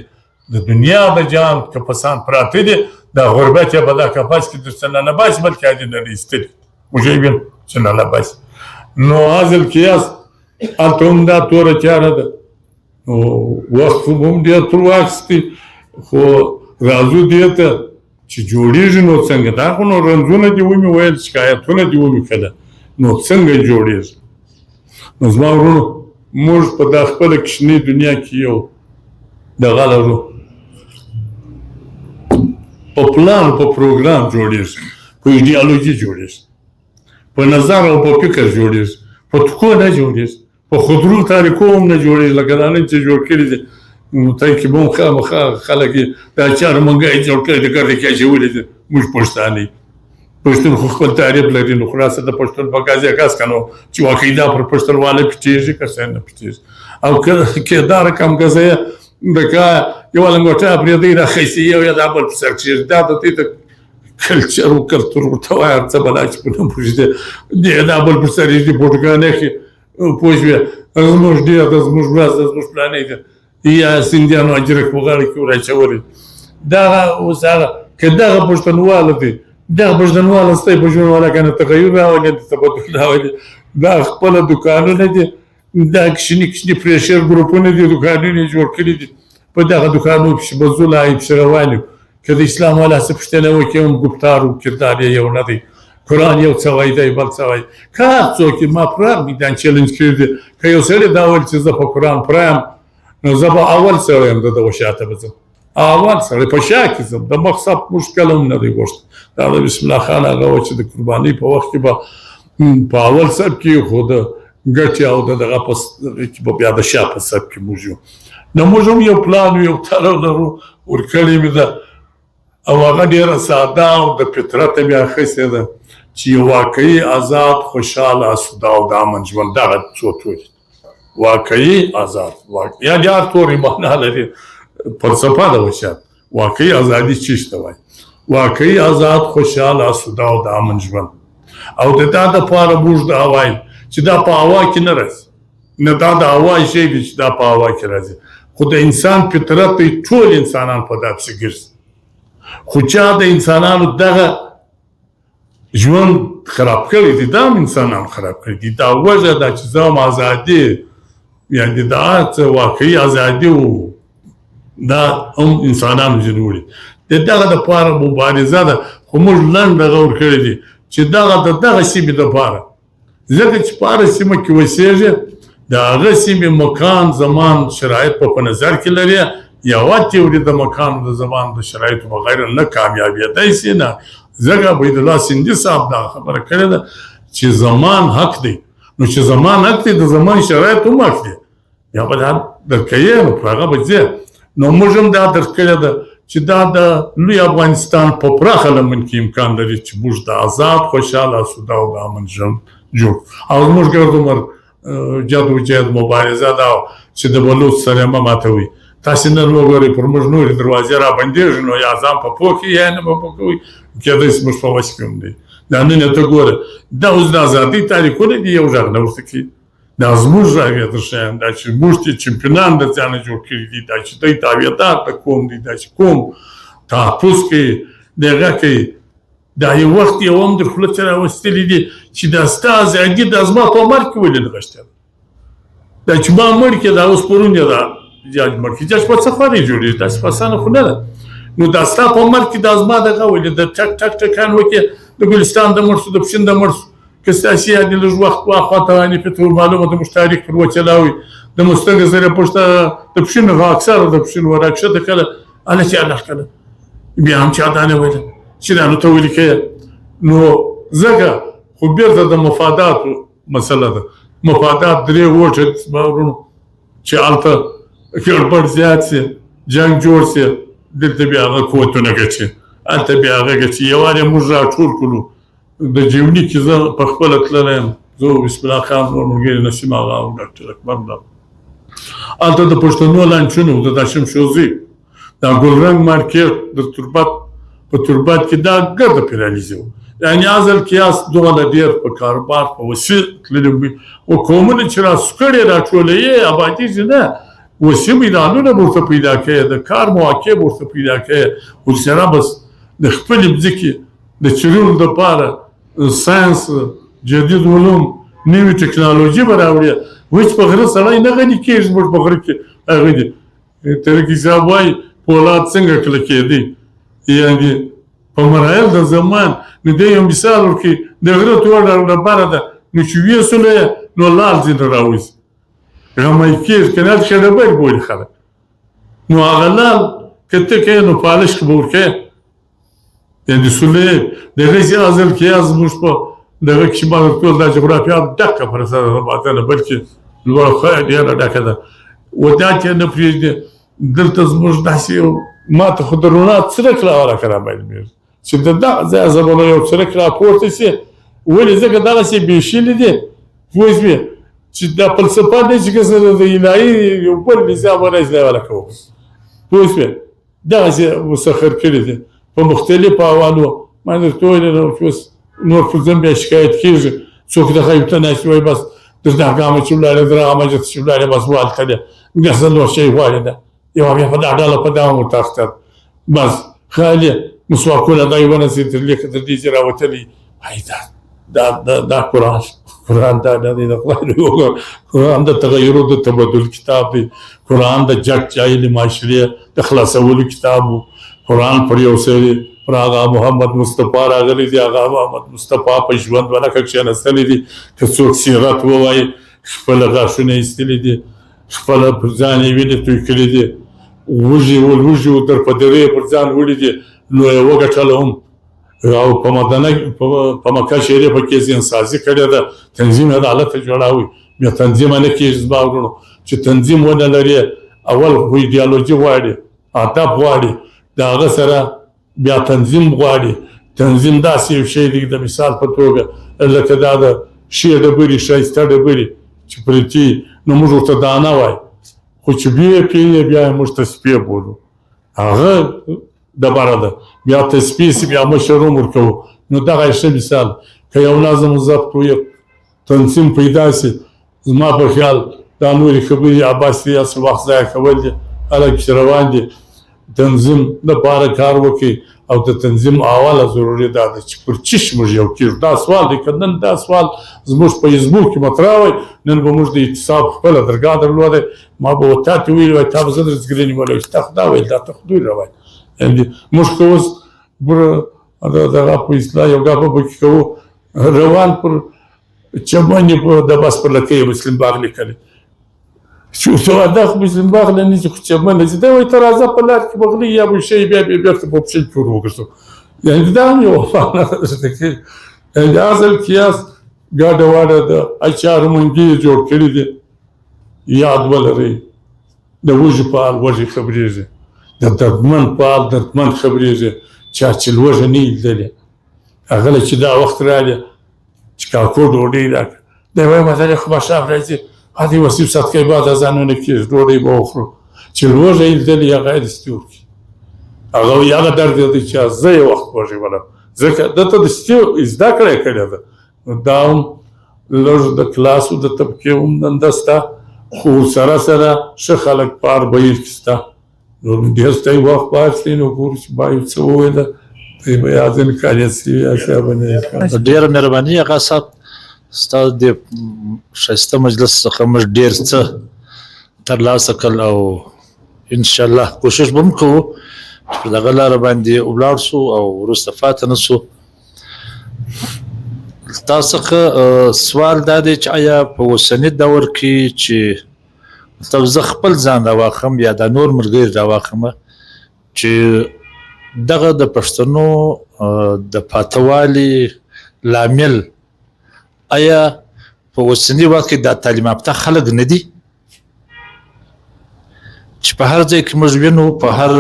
د دنیا د جهان کپسان پراته دي دا غربت یې په دا کپاس کې درڅه نه باسي بلکې عادي نه ایستلي موږ یې بین چې نه باسي نو حاصل قیاس هلته هم دا توره چاره ده نو وخت خو هم ډېر تر واخیستې خو راځو دې ته چې جوړېږي نو څنګه دا خو نو رنځونه دې ومې ویل شکایتونه دې ومې کړه نو څنګه جوړېږي نو زما ورونو موږ په دا خپله کوچنۍ دنیا کې یو دغه لرو په پلان په پروګرام جوړېږي په ایډیالوژي جوړېږي په نظر او په فکر جوړېږي په تکو نه جوړېږي په خودرو تاریکو هم نه جوړېږي لکه دا نن چې جوړ کړي دي ته کې به هم خامخا خلک یې دا چارمنګه یې جوړ کړی د ګردې کې اچولي دي موږ پښتانه یو پښتون خو خپل تعریف لري نو خلاصه د پښتون په قضیه کس که نو چې واقعي دا پر پښتونواله پټېږي که څه نه پټېږي او که دا رقم قضیه دکه یوه لنګوټه پرېږدی راخیستې یو یا دا بل په سر کښېږدي دا د دې د کلچر و کلتور ورته وایي هر څه بلا چې په نه پوهېږي دا بل پر سر یې بوټګان ایښي پوه شوې زموږ ډېر ده زموږ ورځ ده زموږ پلانۍ ده یا سیندیانو اجرک په غاړه کې ور اچولي دغه اوس هغه که دغه پښتونواله دی دغه پښتونواله ستی په ژوند والا که نه تغیر راولي تبدل راولي دا خپله دوکانونه دي دا کښني کښني پرېشر ګروپونه دي دوکانونه یې جوړ کړي دي په دغه دوکانو پسې به ځو لا یې پسې روان یو که د اسلام والا څه پوښتنه وکړي هم ګفتار و کردار یې یو نه دی قرآن یو څه وایي دی بل څه وایي که هر څوک یې ما پرار میدان چلنج کړی دی که یو سړی دا ویل چې زه په قرآن پرایم نو زه به اول سړی یم د دغه شاته به ځم اول سړی په شا کې ځم د مقصد موږ کله هم نه دی غوښتی دا د بسم الله خان هغه و چې د قربانۍ په وخت کې به په اول سب کې خو د ګټې او د دغه په کې به بیا د شا په سب کې موږ یو نو موږ هم یو پلان یو تړو لرو ورکړې مې ده او هغه ډېره ساده او د فطرته مې اخیستې ده چې یو واقعي آزاد خوشحاله اسوده او د امن ژوند دغه څو توري واقعي آزاد یعنې هر تورې معنا لري فلسفه ده وشیات واقعي ازادي څه ته وایي واقعي آزاد خوشحاله اسوده او د امن ژوند او د دا دپاره موږ دا وایو چې دا په هوا کې نه راځي نه دا د هوا شی دی چې دا په هوا کې راځي خو د انسان فطرت دی ټول انسانان په دا پسې ګرځي خو چا د انسانانو دغه ژوند خراب کړی دی دا هم انسانان خراب کړی دي دا وجه ده چې زه هم ازادي یعنې دا څه واقعي ازادي و دا هم انسانانو ضروري د دغه دپاره مبارزه ده خو موږ لنډ دغه ورکړی دي چې دغه د دغه سیمې دپاره ځکه چې په هره سیمه کې اوسېږي د هغه سیمې مکان زمان شرایط په نظر کې لري یوه تیوري د مکان د زمان د شرایطو بغیر نه کامیابېدی سي نه ځکه عبیدالله سندي صاحب دا خبره کړې ده چې زمان حق دی نو چې زمان حق دی د زمان شرایط هم حق دی بیا به دا درکوي نو په هغه به ځې نو موږ هم دا درک کړې ده چې دا د لوی افغانستان په پراخه لمن کې امکان لري چې موږ د آزاد خوشحاله اسوده او د امن ژوند جوړ او زموږ ګرد عمر جد و جهد مبارزه دا چې د بلوڅ سره مه ماتوي تاسې نن وګورئ پر موږ نورې دروازې را بندېږي نو یا ځان په پوه کړي یا نه په پوه کوئ کېدای شي موږ په وس کې هم دی دا نن یې ته ګوره دا اوس د ازادۍ تاریخونه دي یو غږ نه ورته کوي دا زموږ غږ یې درښیم دا چې موږ چې چمپیونان د ځانه جوړ کړي دي دا چې دوی تابعدار د قوم دي دا چې قوم تحفظ کوي دغه کوي دا یو وخت یو هم در خوله څه راوستلي دي چې دا ستا ازادي دا زما په عمر کې ولې نغښتل دا چې ما مړ کې دا اوس پرون یې دا جاج مړ کې جاج په څه خوارې جوړېږي داسې په اسانه خو نه ده نو دا ستا په عمر کې دا زما دغه ولې د ټک ټک ټکان وکړې د ګلستان د مړ شو د پښین د مړ شو که ستاسې یاد لږ وخت واخوا ته وانې فطور معلومه د موږ تاریخ پر وچلاوي د مستګ زره پښته د پښین هغه اکثره د پښین وراکښته کله هله چې الله کله بیا هم چا دا نه ویله چې دا نو ته ولیکې نو ځکه خو بېرته د مفاداتو مسله ده مفادات درې ووټه ورونو چې هلته ګړبړ زیات سي جنګ جوړ سي دلته بیا هغه قوتونه ګټي هلته بیا هغه ګټي یووارې موږ راټول کړو د جیوني کې زه په خپله تللی یم زه بسم الله خان نور ملګري نسیم آغا او ډاکټر اکبر دا هلته د پښتنو لانچونه و د داشم شوزي دا ګلرنګ مارکېټ د تربت په تربت کې دا ګرده پیرالیزي و یعنې ازل قیاس دومره ډېر په کاروبار په وسیع تللي وي او قومونه چې راسکړې راټولوي ابادیږي نه وسیع میدانونه به ورته پیدا کوي د کار مواقع به ورته پیدا کوي ورسره بس د خپلې مځکې د چرونو دپاره ساینس جدید علوم نوې ټکنالوژي به راوړي هېڅ په غره سړی نه غني کېږي زموږ په غره کې هغه دي ترکي صاحب وایي پولاد څنګه کله کېدی یعنې په مراحل د زمان نو دی یو مثال ورکړي د غره توړ ډبره ده نو چې ویسوله یې نو لال ځینې راوځي غمی کېږي که نه هلته ښه ډبرې بولي خلک نو هغه لال که ته کوې نو پالش که به ورکوې یعنې سوله یې د هغې چې ازل کې یا زموږ په دغه کې چې ما ټول دا جغرافیا ډکه پرسه ده باطنه بلکې لوړه ښه ډېره ډکه ده و دا چې نه پرېږدي دلته زموږ داسې یو ما ته خو د رڼا څرک راورکه رامعلومېږي چې د دغه ځایه زه به نو یو څرک راپورته سي ولې ځکه دغسې بېشلي دي پوه شوې چې دا فلسفه دی چې که سره د الهي یو بل نظام راجلوله کوو پوه شوې دغسې مسخر کړي دي په مختلفو حوالو ما درته ویلې چې اوس نور پر ځم بیا شکایت کېږي څوک دغه یو ته ناست وایي بس در دغه عمه چې ولاړې در هغه مجلس چې ولاړې بس والتلې داسې نور شی غواړې ده یوه بیا په دا ډله په دوام ورته اخته بس خالي مسواکونه دا یې ونسي تر لیکه تر دې چې راوتلي وایي دا قرآن دا دی د خدای قرآن د تغیرو د تبدل کتاب دی قرآن د جګ جاهلي معاشرې د خلاصولو کتاب و قرآن پر یو سری پر هغه محمد مصطفی راغلی دی هغه محمد مصطفی په ژوند ولکه کښېنستلی دي که څوک سیرت ووایي خپله غاښونه ایستلي دي خپله پر ځان یې وینې توی کړي دي وږي و در په درې پر ځان وړي دي نو یې وګټله هم او په مکه شریفه کې ځینسازي کړې ده تنظیم عدالت جوړاوي بیا تنظیم نه کېږي زما ورونو چې تنظیم ونه لري اول خو ایډیالوژي غواړي ادب غواړي د هغه سره بیا تنظیم غواړي تنظیم داسې یو شی دی د مثال په توګه لکه دا د شی ډبرې ښایسته ډبرې چې پرتې نو موږ ورته دانه وایي خو چې بیا پیې بیا یې موږ تسپې بولو هغه ډبره ده بیا تسپې سي بیا مشر هم ورکوو نو دغه یې ښه مثال که یو نظم و ضبط و یو تنظیم پیدا سي زما په خیال دا نورې خبرې عباسي هسې وخت ضایع کول دي هلکه چې روان دي تنظیم لپاره کار وکړي او د تنظیم اوله ضروري دا ده چې پر چش موږ یو کېږو. دا سوال دی که نن دا سوال زموږ په حزبو کې مطرح وی نن به موږ د اعتصاب خپله درګاه درلوده ما به تا ته ویلي وای تا به زه درځګرې نیولی وای چې تا خو دا ویل دا ته خدای روایت موږ که اوس دغه په اصلاح یو ګپه پکې کوو روان پر چمن یې د بس پر لکۍ مسلم باغ لیکلی شو دا خو مسلم باغ نه نه خو چمن چې دا وایي ته راځه په لار کې بغلي یا به شی بیا بېرته په پښې کې ور وګرځو یعنې دا هم یو درته کوي یعنې اصل قیاس ګاډه واډه د اچارو منګي یې جوړ کړي دي یاد ولرئ د وږي په حال وږي خبرېږي د دردمن په حال دردمن خبرېږي چا چې لوږه نه یې لیدلې هغه چې دا وخت راغلی چې کاکو ډوډۍ راکړه دی وایي متل خو ماښام راځي هغه وسیب صدقې بعد اذانونه کېږي ډوډۍ به وخورو چې لوږه یې لیدلې هغه یې دستي ورکړي هغه وایي هغه درد دی چې زه یې وخت وږی ولم ځکه ده ته دستي زده کړه یې کړې ده دا هم لږ د کلاسو د طبقې هم دنده شته خو ورسره سره ښه خلک په هر بهیر کې شته نو ډېر ته یې وخت واخلي نو ګورو چې با یو څه وویله ته یې به یا ځینې کاریه سوي یا څه به نه یې ډېره مهرباني هغه صاحب ستا د ښایسته مجلس څخه موږ ډېر څه ترلاسه کړل او انشاءالله کوشش به هم کوو چې په دغه لاره باندې ولاړ سو او وروسته پاته نه سو. تا څخه سوال دا دی چې آیا په اوسني دور کې چې مطلب زه خپل ځان راواخلم یا دا نور ملګري راواخلم چې دغه د پښتنو د پاتوالي لامل آیا په اوسني وخت کې دا تعلیم یافته خلک نه دي چې په هر ځای کې موږ وینو په هر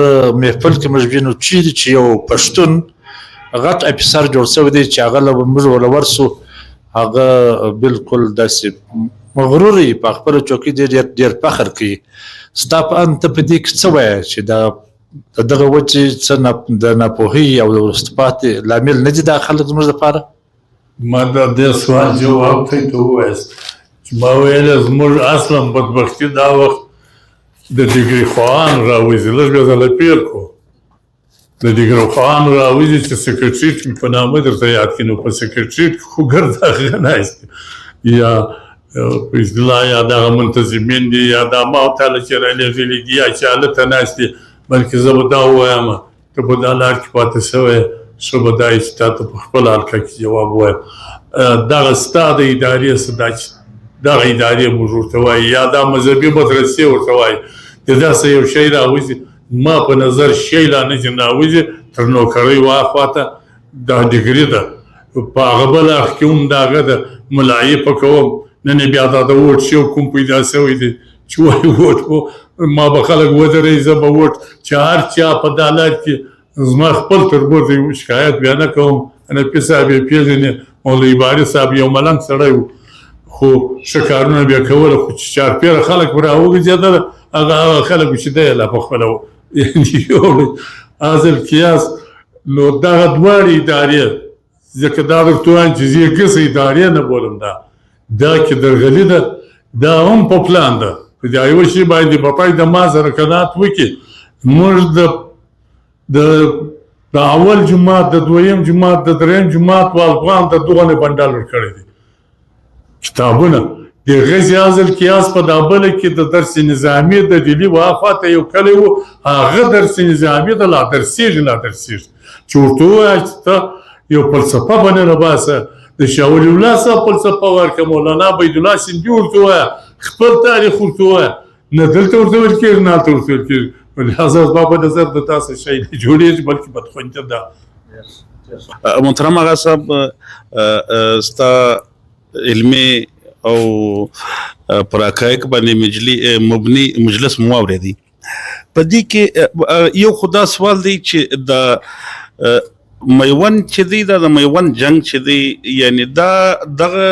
محفل کې موږ وینو چیرې چې یو پښتون غټ افیسر جوړ شوی دی چې هغه له موږ وله ورسو هغه بالکل داسې مغرور وي په خپله چوکۍ ډېر فخر کوي. ستا په اند ته په دې کې څه وایه چې د دغه وجې څه د ناپوهۍ او د وروسته پاتې لامل نه دي دا خلک زموږ دپاره؟ ما د دې سوال جواب ته ووایست چې ما ویله زموږ اصلا بدبختي دا وخت د ډګري خواهان راوځي لږ بیا ځله پیر کړو د ډګري خواهان راوځي چې سکرټریټ مې په نامه درته یاد کړي نو په سکرټریټ کې خو ګرد هغه ناست یا په اصطلاح یا دغه منتظمین دي یا دا ما تعالی چې رالېږلي دي یا چې هلته ناست دي بلکې زه به دا ووایم ته په دا لار کې پاتې شوی ښه به دا وي چې تا ته په خپل حلقه کې جواب ووایم دغه ستا د ادارې څه دا چې دغه ادارې موږ ورته وایي یا دا مذهبي مدرسې ورته وایي د داسې یو شی راوځي ما په نظر شی لا نه چې راوځي تر نوکرۍ واخواته دا ډګري ده په هغه بل اخ کې هم د هغه د ملایفه کوم نن بیا دا د ووټ شی کوم پیدا شوی دی چې وایي ووټ ما به خلک ودرئ زه به ووټ چې هر چا په دا لار کې زما خپل تربور دی شکایت بیا نه کوم نفي صاحب یې پېژنې مولوي باري صاحب یو ملنګ سړی و خو ښه کارونه بیا کوله خو چې چارپېره خلک به راوګرځېدل هغه خلک چې دی لا پخپله و یو حاصل قیاس نو دغه دواړې ادارې ځکه دا درته وایم چې زه یې ګسه ادارې نه بولم دا کې درغلي ده دا هم په پلان ده په دا یو شي باندې په پای د ما سره قناعت وکړي موږ د اول جماعت د دویم جماعت د دریم جماعت والګوان د دغه بنډال ورکړی دي کتابونه د غزي حاصل قیاس په دابل کې د درس نظامی د دلی واخاته یو کلی و هغه درس نظامی د لا درسیږي چې ورته وایي چې یو فلسفه باندې راباسه د شاه ولی الله صاحب فلسفه ورکړه مولانا عبیدالله سندي ورته وایه خپل تاریخ ورته وایه نه دلته ورته ویل کېږي نه هلته ورته ویل کېږي لهذا زما په نظر د تاسو شی نه جوړېږي بلکې بدخونده ده. محترم آغا صاحب ستا علمي او پر حقایق باندې مبني مجلس مو اورېدی په دې کې یو خدا سوال دی چې د میوند چې دی دا د میوند جنگ چې دی یعنی دا دغه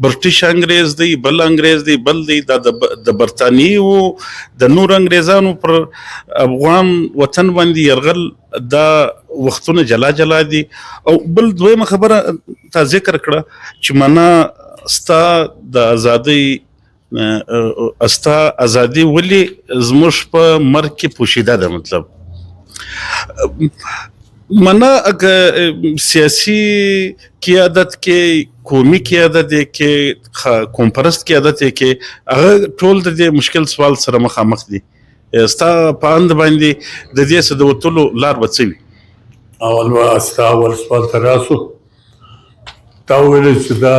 برټش انګریز دی بل انګریز دی بل دی دا د برتانی او د نور انګریزانو پر افغان وطن باندې يرغل دا وختونه جلا دي او بل دویمه خبره تا ذکر کړه چې معنا ستا د ازادۍ استا ازادي ولې زموږ په مرګ کې پوشیده ده مطلب منا سیاسی قیادت کې قومي قیادت کې قوم پرست قیادت کې هغه ټول د دې مشکل سوال سره مخامخ دي ستا په اند باندې د دې څه د وتلو لار به څه وي اول سوال ته راسو تا وویل چې دا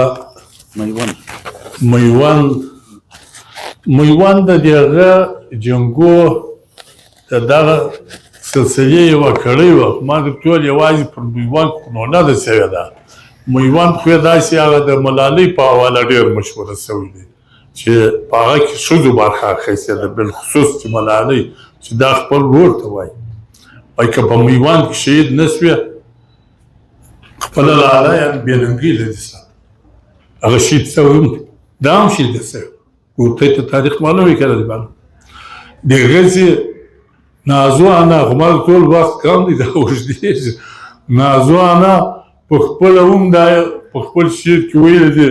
میوند د دغه جنګو د دغه سلسلې یوه کړۍ وه ما درته ویل یوازې پر میوند خو نه ده سوې ده میوند خو یې داسې هغه د ملالۍ په حواله ډېر مشهوره سوی دی چې په هغه کې ښځو برخه اخیستې ده بالخصوص چې ملالۍ چې دا خپل ورور ته وایي وایي که په میوند کې شهید نه سوې خپله لاله یې بېننګي لري سره هغه شهید سوی هم دا هم شهیده سوی ورته ته تاریخ معلوم وي که نه دی معلوم د غزې نازو انا خو ما ټول وخت کم دی دا اوږدېږي نازو انا په خپله هم دا په خپل شعر کې ویلي دي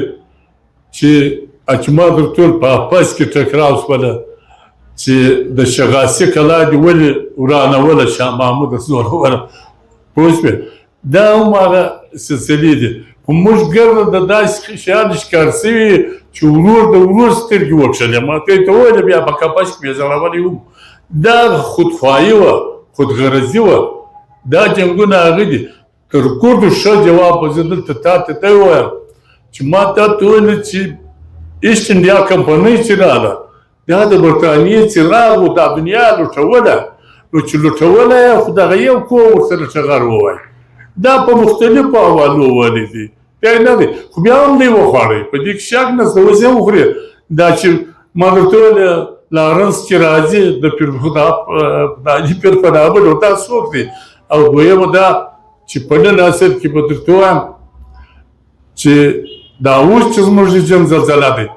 چې ما درته ویل په اپس کې ټکراو شوله چې د شغاسي کلا دې ولې ورانوله شاه محمود زوروله پوه شوې دا هم هغه سلسلې دي خو موږ ګرده د داسې شیانو ښکار سوي چې ورور د ورور سترګې وکښلې ما ته یې ته وویله بیا په کپش کې مې ځړولې وم دا خودخواهي وه خودغرضي وه دا جنګونه هغه دي تر کوردو ښه جواب به زه دلته تا ته ووایم چې ما تا ته وویل چې ایسټ انډیا کمپنۍ چې راغله دا د برټانیې څراغ و دا دنیا لوټوله نو چې لوټوله یې خو دغه یو کور ورسره ټغر ووایي دا په مختلفو حوالو وویلی دي بیا نه دی خو بیا هم دی وخوړئ په دې کې شک نشته اوس یې وخورې دا چې ما درته ویل لارنس چې راځي د علي پیر په نامه نو دا څوک دی او دویمه دا چې په نن عصر کې به درته ووایم چې دا اوس چې زموږ د جنګ زلزله دی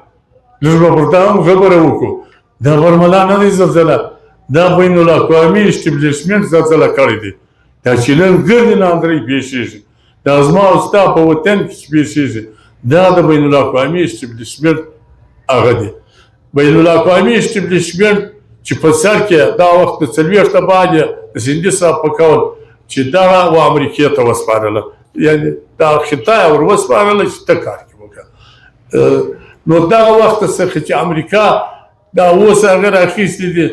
لږ به پر دا هم خبره وکړو دا برملا نه دی زلزله دا بین الاقوامي اسټبلیشمنټ زلزله کړې دی دا چې نن ګردې لاندرۍ پېښېږي دا زما او ستا په وطن کې چې پېښېږي دا د بین الاقوامي اسټبلیشمنټ هغه دی بین الاقوامي اسټبلیشمنټ چې په سر کې دا وخت د 40 باندې د سیندي صاحب په قول چې دغه و امریکې ته وسپارله یعنې دا خطای ور وسپارله چې ته کار کې وکړه نو دغه وخت څخه چې امریکا دا اوس هغه راخیستې دي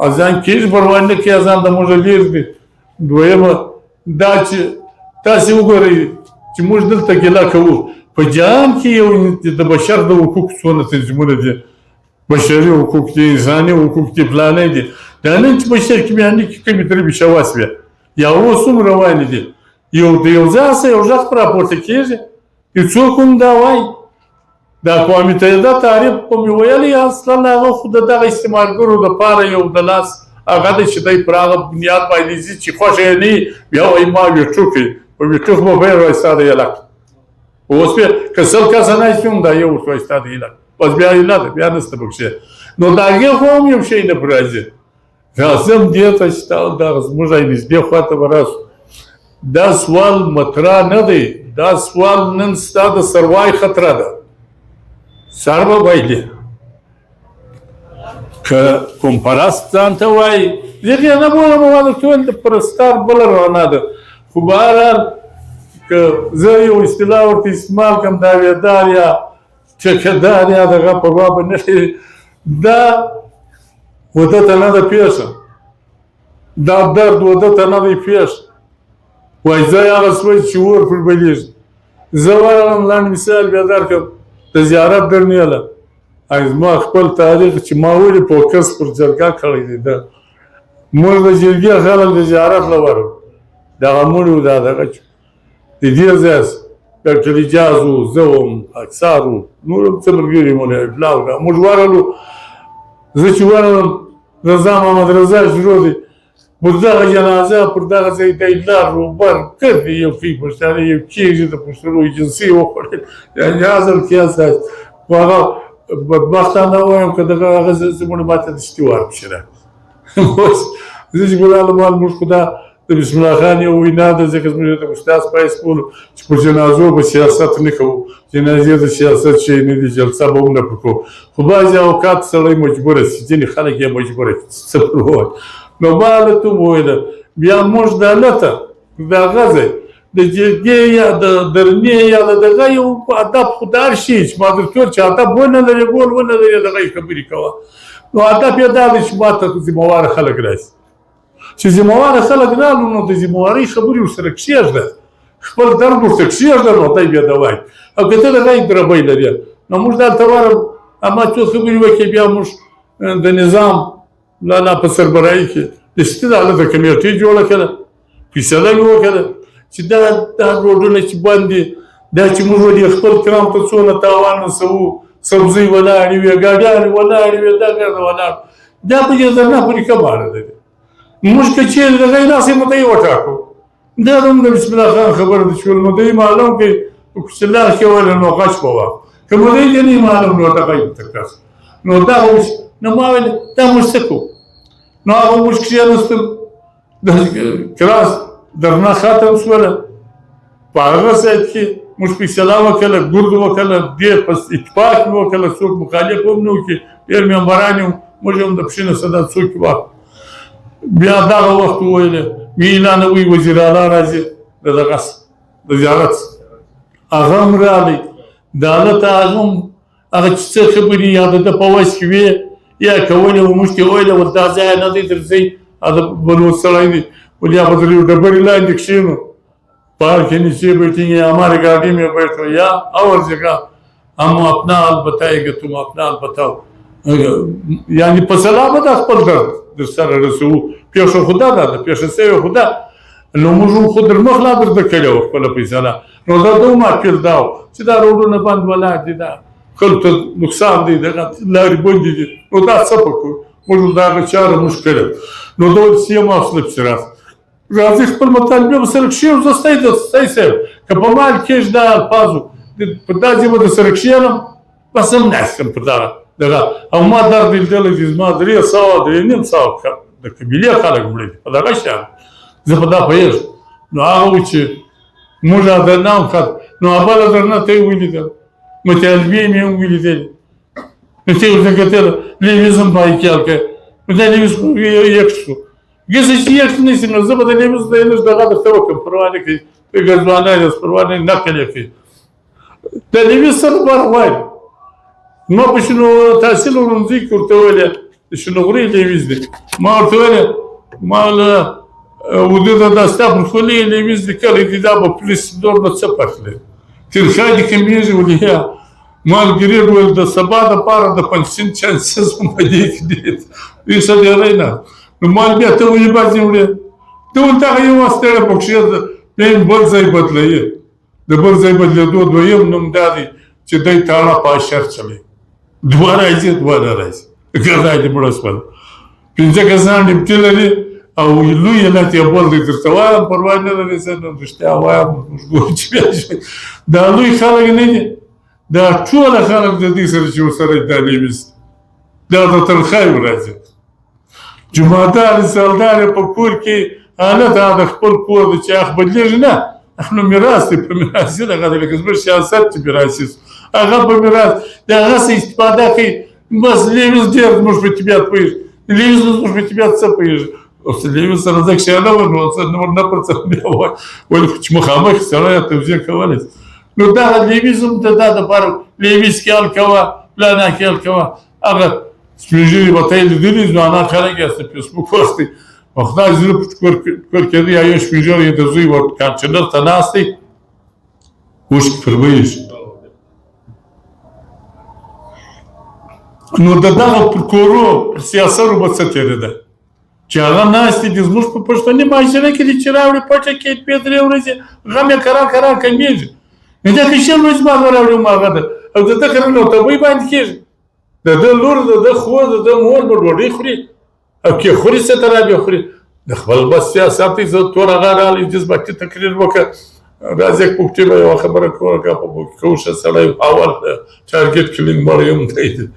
اذان کېږي پروا نه کوي اذان د موږ لیر دی دویمه دا چې تاسې وګورئ چې موږ دلته ګیله کوو په جهان کې یو د بشر د حقوقو څونه تنظیمونه دي بشري حقوق دي انساني حقوق دي فلانه دي دا نن چې بشر کې باندې کې کومې ترې شواس وي یا اوس هم روان دي یو د یو ځای سره یو ځخ راپورته کېږي یو څوک هم دا وایي دا اقوام متحده تعریف خو مې ویلې اصلا هغه خو د دغه استعمارګرو دپاره یو د لاس هغه دی چې دی پر هغه بنیاد باندې ځي چې خوښه یې نه وي بیا وایي ما ویټو کوي په ویټو به به یې وایي ستا د ایلک اوس بیا که سل کسه ناست وي هم دا یو ورته وایي ستا د ایلک بس بیا یې نه ده بیا نشته پکښې نو د هغې خو هم یو شی نه په راځي راځم دې ته چې دغه زموږ نږدې خواته به راسو دا سوال مطرح نه دی دا سوال نن ستا د سروای خطره ده سر به بایلې که کوم پرست ځان ته وایي هغې نه بولم ما درته ویل د پرستار بله رانه ده خو بهرحال که زه یو اصطلاح ورته استعمال کړم دعویدار یا ټیکهدار یا دغه پروا به نه دا وده ته نه ده پیښه دا درد وده ته نه دی پیښ وایي زه هغه سوی چې اور پر بلیږي زه ورغلم لنډ مثال بیا درکړم د زیارت درنیله زما خپل تاریخ چې ما ولې فوکس پر جرګه کړی دی ده موږ د جرګې خلک د زیارت له ورغلو دغه مړي و دا دغه د دې ځای ډاکټر اجاز و زه وم اکثر و نور هم څه ملګري مو پلاو موږ ورغلو زه چې ورغلم رضا محمد رضا شروع دی پر دغه جنازه پر دغه ځای دی لار روبر کړي یو کوي پښتانه یو کېږي د پښتنو ایجنسي وخوړل یعنې حاصل کیاس خو هغه بدبختانه وایم که دغه هغه زموږ ماته د شتي ورکړي زه چې بلاله مال موږ خو دا د بسم الله خان یو وینا ده ځکه زموږ د استاد سپایس کولو چې په جنازو به سیاست نه کوو جنازې د سیاست شی نه دي جلسه به هم نه پکو خو بعضې اوقات سړی مجبوره شي ځینې خلک یې مجبوره څه پر ووایي نو ما هلته وویله بیا موږ د هلته د هغه ځای د جرګې یا د درنې یا د دغه یو ادب خو د هر شي چې ما درته ویل چې ادب ونه لري ګول ونه لري دغه یې خبرې کوه نو ادب یې دا دی چې ما ته ذمهواره خلک راشي چې ذمهواره خلک رالو نو د ذمهوارۍ خبرې ورسره کښېږده خپل درد ورته کښېږده نو دی بیا د وایي او که ته د غږ دربی لرې نو موږ دلته ورم اما څو خبرې وکړې بیا موږ د نظام لالا په سربراهي کې د سټي هلته کمیټې جوړه کړه فیصله مې وکړه چې دا روډونه چې بند دي دا چې موږ ودې خپل کرام ته څونه تاوان رسوو سبزۍ ولاړې وې ګاډیانې ولاړې وې دا ګرده ولاړ دا په دې زرنه پورې کماله ده موږ که چېرې د غیر داسې مدعي وټاکو دا هم د بسم الله خان خبره ده چې المدعي معلوم کړي چې لار کې ویله نو غچ به واخلو که مدعي دې نه معلوم نو دغه یې ورته کړه نو دا اوس نو ما ویل دا موږ څه کوو نو هغه موږ کښېناستل د کراس درنه ختم شوله په هغه سایت کې موږ فیصله وکړله ګرد وکړله ډېر په اتفاق مې وکړله څوک مخالف هم نه وکړي ډېر ممبران یې موږ هم د پښې نه صدا څوک واخلو بیا دغه وخت وویله مې اعلانوي وزیر اعلی راځي د دغه د زیارت هغه هم راغی د هلته هغه هم هغه چې څه خبرې یا د ده په وس کې وې یا کولې و موږ ته ویله ول دا ځای نه دی درځئ هغه بلوڅ سړی دی ول یا به در یو ډبرې لاندې کښېنو پار के नीचे बैठेंगे हमारे गाड़ी में बैठो या और जगह हम अपना हाल बताएंगे तुम अपना हाल बताओ یعنی په سلامه د خپل درد در سره رسوو پېښه خو دا ده پېښه سوې خو ده نو موږ خو در مخ لا درته کړې وه خپله فیصله نو دا د هم اپیل دا و چې دا روډونه بند ولاړ دي دا خلکو ته نقصان دی دغه لارې بندې دي نو دا څه پکړو موږ د هغه چاره موږ کړې نو دا ول سی ام اصله پسې راځه راځي خپل مطالبه به سره کښېږو زه ستاسې صاحب که په مال کېږ دا الفاظو په دا ژبه د سره کښېنم بس هم ناست یم پر دغه او ما درد لیدلی چې زما 300 د قبیلې خلک مړه دي په دغه شیان زه په دا پوهېږم نو هغه و چې موږ درنه هم خط نو بله درنه ته یې ولیدل مطالبې مې هم ولیدلې نو ته یې ورته کتله لیویز هم پای کې هلکه نو دا لیویز یک شو ګزه چې یک نه شي نو زه به د لیویز د لږ دغه درته وکړم پروا نه کوي ګزبانه یاست پروا نه نقل یې کوي د لیویز سره باره وایي ما په شنو تحصیل ورنځي کې ورته ویلې د شنوغري لیویز دی ما ورته ویلې ما له وده دا ستا پر خولې لیویز دی کله دي دا به پولیس دور نه څه پخلی ترخا دي کمیږي ولې مالګري ویل د سبا دپاره د پنسین چانسز هم په دې کې دي دوی څه ډېری نه نو مال بیا ته ولې بازې وړې ته ورته هغه یو واسطه پکښې بیا یې بل ځای بدلوي د بل ځای بدلېدو دویم نوم دا دی چې دی تاړه په اشر چلی دوه راځي ګردا دې مړه شول 5 کسان ډیپټي لري او لوی علت یې بل دی درته وایم پروا نه لري زه نو رښتیا وایم موږ چې بیا دا لوی خلک نه دي دا ټول خلک د دې سره چې ورسره دا لیویز دا د تنخواه راځي جمعهدار سالدار په کور کې حالت د خپل کور د چې اخ بدلېږي نه نو میراث دی په میراث دی دغه لکه زموږ سیاست چې میراث هغه په میراث د هغه څه استفاده کوي بس لیویز ډېر زموږ په طبیعت پوهېږي لیویز زموږ په طبیعت څه پوهېږي اوس لیویز سره زه کښېنه وم نو نور نه پر څه بیا وایي ولې چې مخامخ سړی توجیه کولی نو دغه لیویز هم د دا دپاره لیویز کې حل کوه پلانه کې حل کوه هغه سپین ږیري به ته یې لیدلي ځوانان خلک یې د فیسبوک وخت دی او خدای زړه په کور کې دی یو سپین ږیری د زوی کانچنر ته ناست دی اوښکې پر ویږي نو د دغه پر کورو پر سیاسرو به څه تېرېده چې هغه ناست دي زموږ په پښتني معاشره کې دي چې راوړي پټه کې 2-3 ورځې غم یې کرار کمیږي نو دا که شل ورځې بعد راوړي هم هغه ده او د ده کره نو طبعي باندې کېږي د ده لور د ده خور د ده مور به ډوډۍ خوري او کې خوري څه ته رابیا خوري د خپل بس سیاست یې زه تور هغه راغلی جذباتي تقریر وکړه راځه پوښتې به یوه خبره کوله کوشه سړی اول ټارګېټ کلین مړی هم دی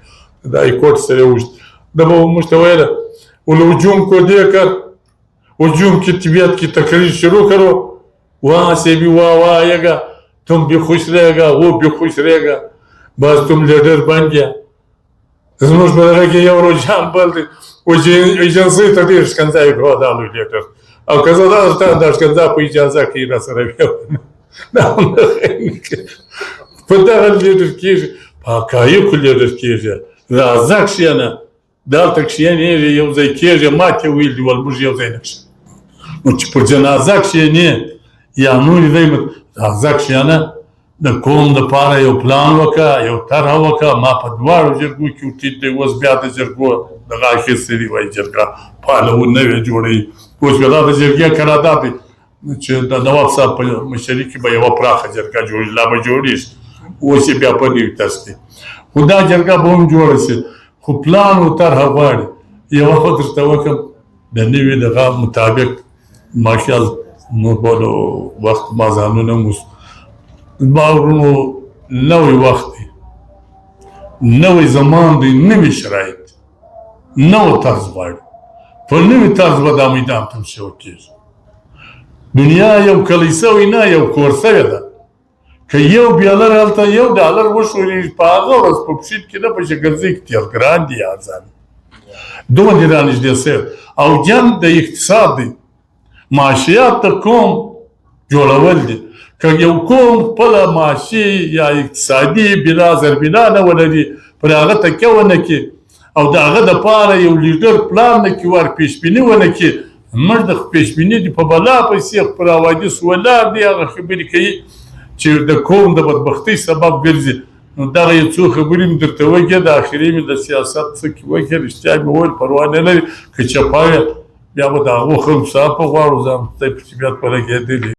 د هایکورټ سره یې وشت ده به موږ ته ویله ول هجوم کو دې کر هجوم کی طبیعت کی تقریر شروع کرو وہاں سے بھی واہ آئے گا تم بھی خوش رہے گا وہ بھی خوش رہے گا بس تم لیڈر بن گیا زموږ په دغه کې یو رجحان بل دی چې ایجنسۍ ته ډېر ښکنځا یې کړه دا لوی لیډر او که زه دا ښکنځا په اجازه کې راسره بیا په دغه لیډر کېږي په حقایقو لیډر کېږي راځه کښېنه دلته کښېنېږي یو ځای کېږي ما ته ویل دي ول موږ یو ځای نه کښېنو نو چې پر جنازه کښېنې یا نورې ځای راځه کښېنه د قوم دپاره یو پلان وکړه یو طرحه وکړه ما په دواړو جرګو کې وټیټ دی اوس بیا د جرګو دغه اخیستی دی وایي جرګه فعاله نوې جوړوي اوس بیا دا د جرګې قرارداد دی چې د نواب صاحب په مشري کې به یوه پراخه جرګه جوړېږي لا به جوړېږي اوس یې بیا په نوي طرز دی خو دا جرګه به هم جوړه شي خو پلان و طرحه غواړي یوه خو درته وکړم د نوي دغه مطابق ماشال موږ به وخت مازانونه مو زما ورونو نوی وخت دی نوی زمان دی نوی شرایط نوی طرز غواړي په نوي طرز به دا میدان تمشي کېږي دنیا یو کلیسه وي نه یو کور سوې ده که یو بیالر هلته یو ډالر وښورېږي په هغه ورځ په پشیت کې نه په شګرځۍ کې تېر ګران دي ارزان دومره دې رانږدې سوی او جنګ د اقتصاد دی معاشیات د قوم جوړول دي که یو قوم خپله معاشي یا اقتصادي بنا زربنا نه ولري پر هغه تکیه ونه کړي او د هغه دپاره یو لیډر پلان نه کړي ور پیشبیني ونه کړي موږ د پیشبیني دي په بلا پیسې پر حوادث ولاړ دي هغه خبرې کوي چې د قوم د بدبختۍ سبب ګرځي نو دغه یو څو خبرې مې درته وکړې د اخري مې د سیاست څه کې وکړې رښتیا مې وویل پروا نه لري که چپه بیا به د هغو خلکو صاحب په غواړو ځان ته په طبیعت په لګېدلي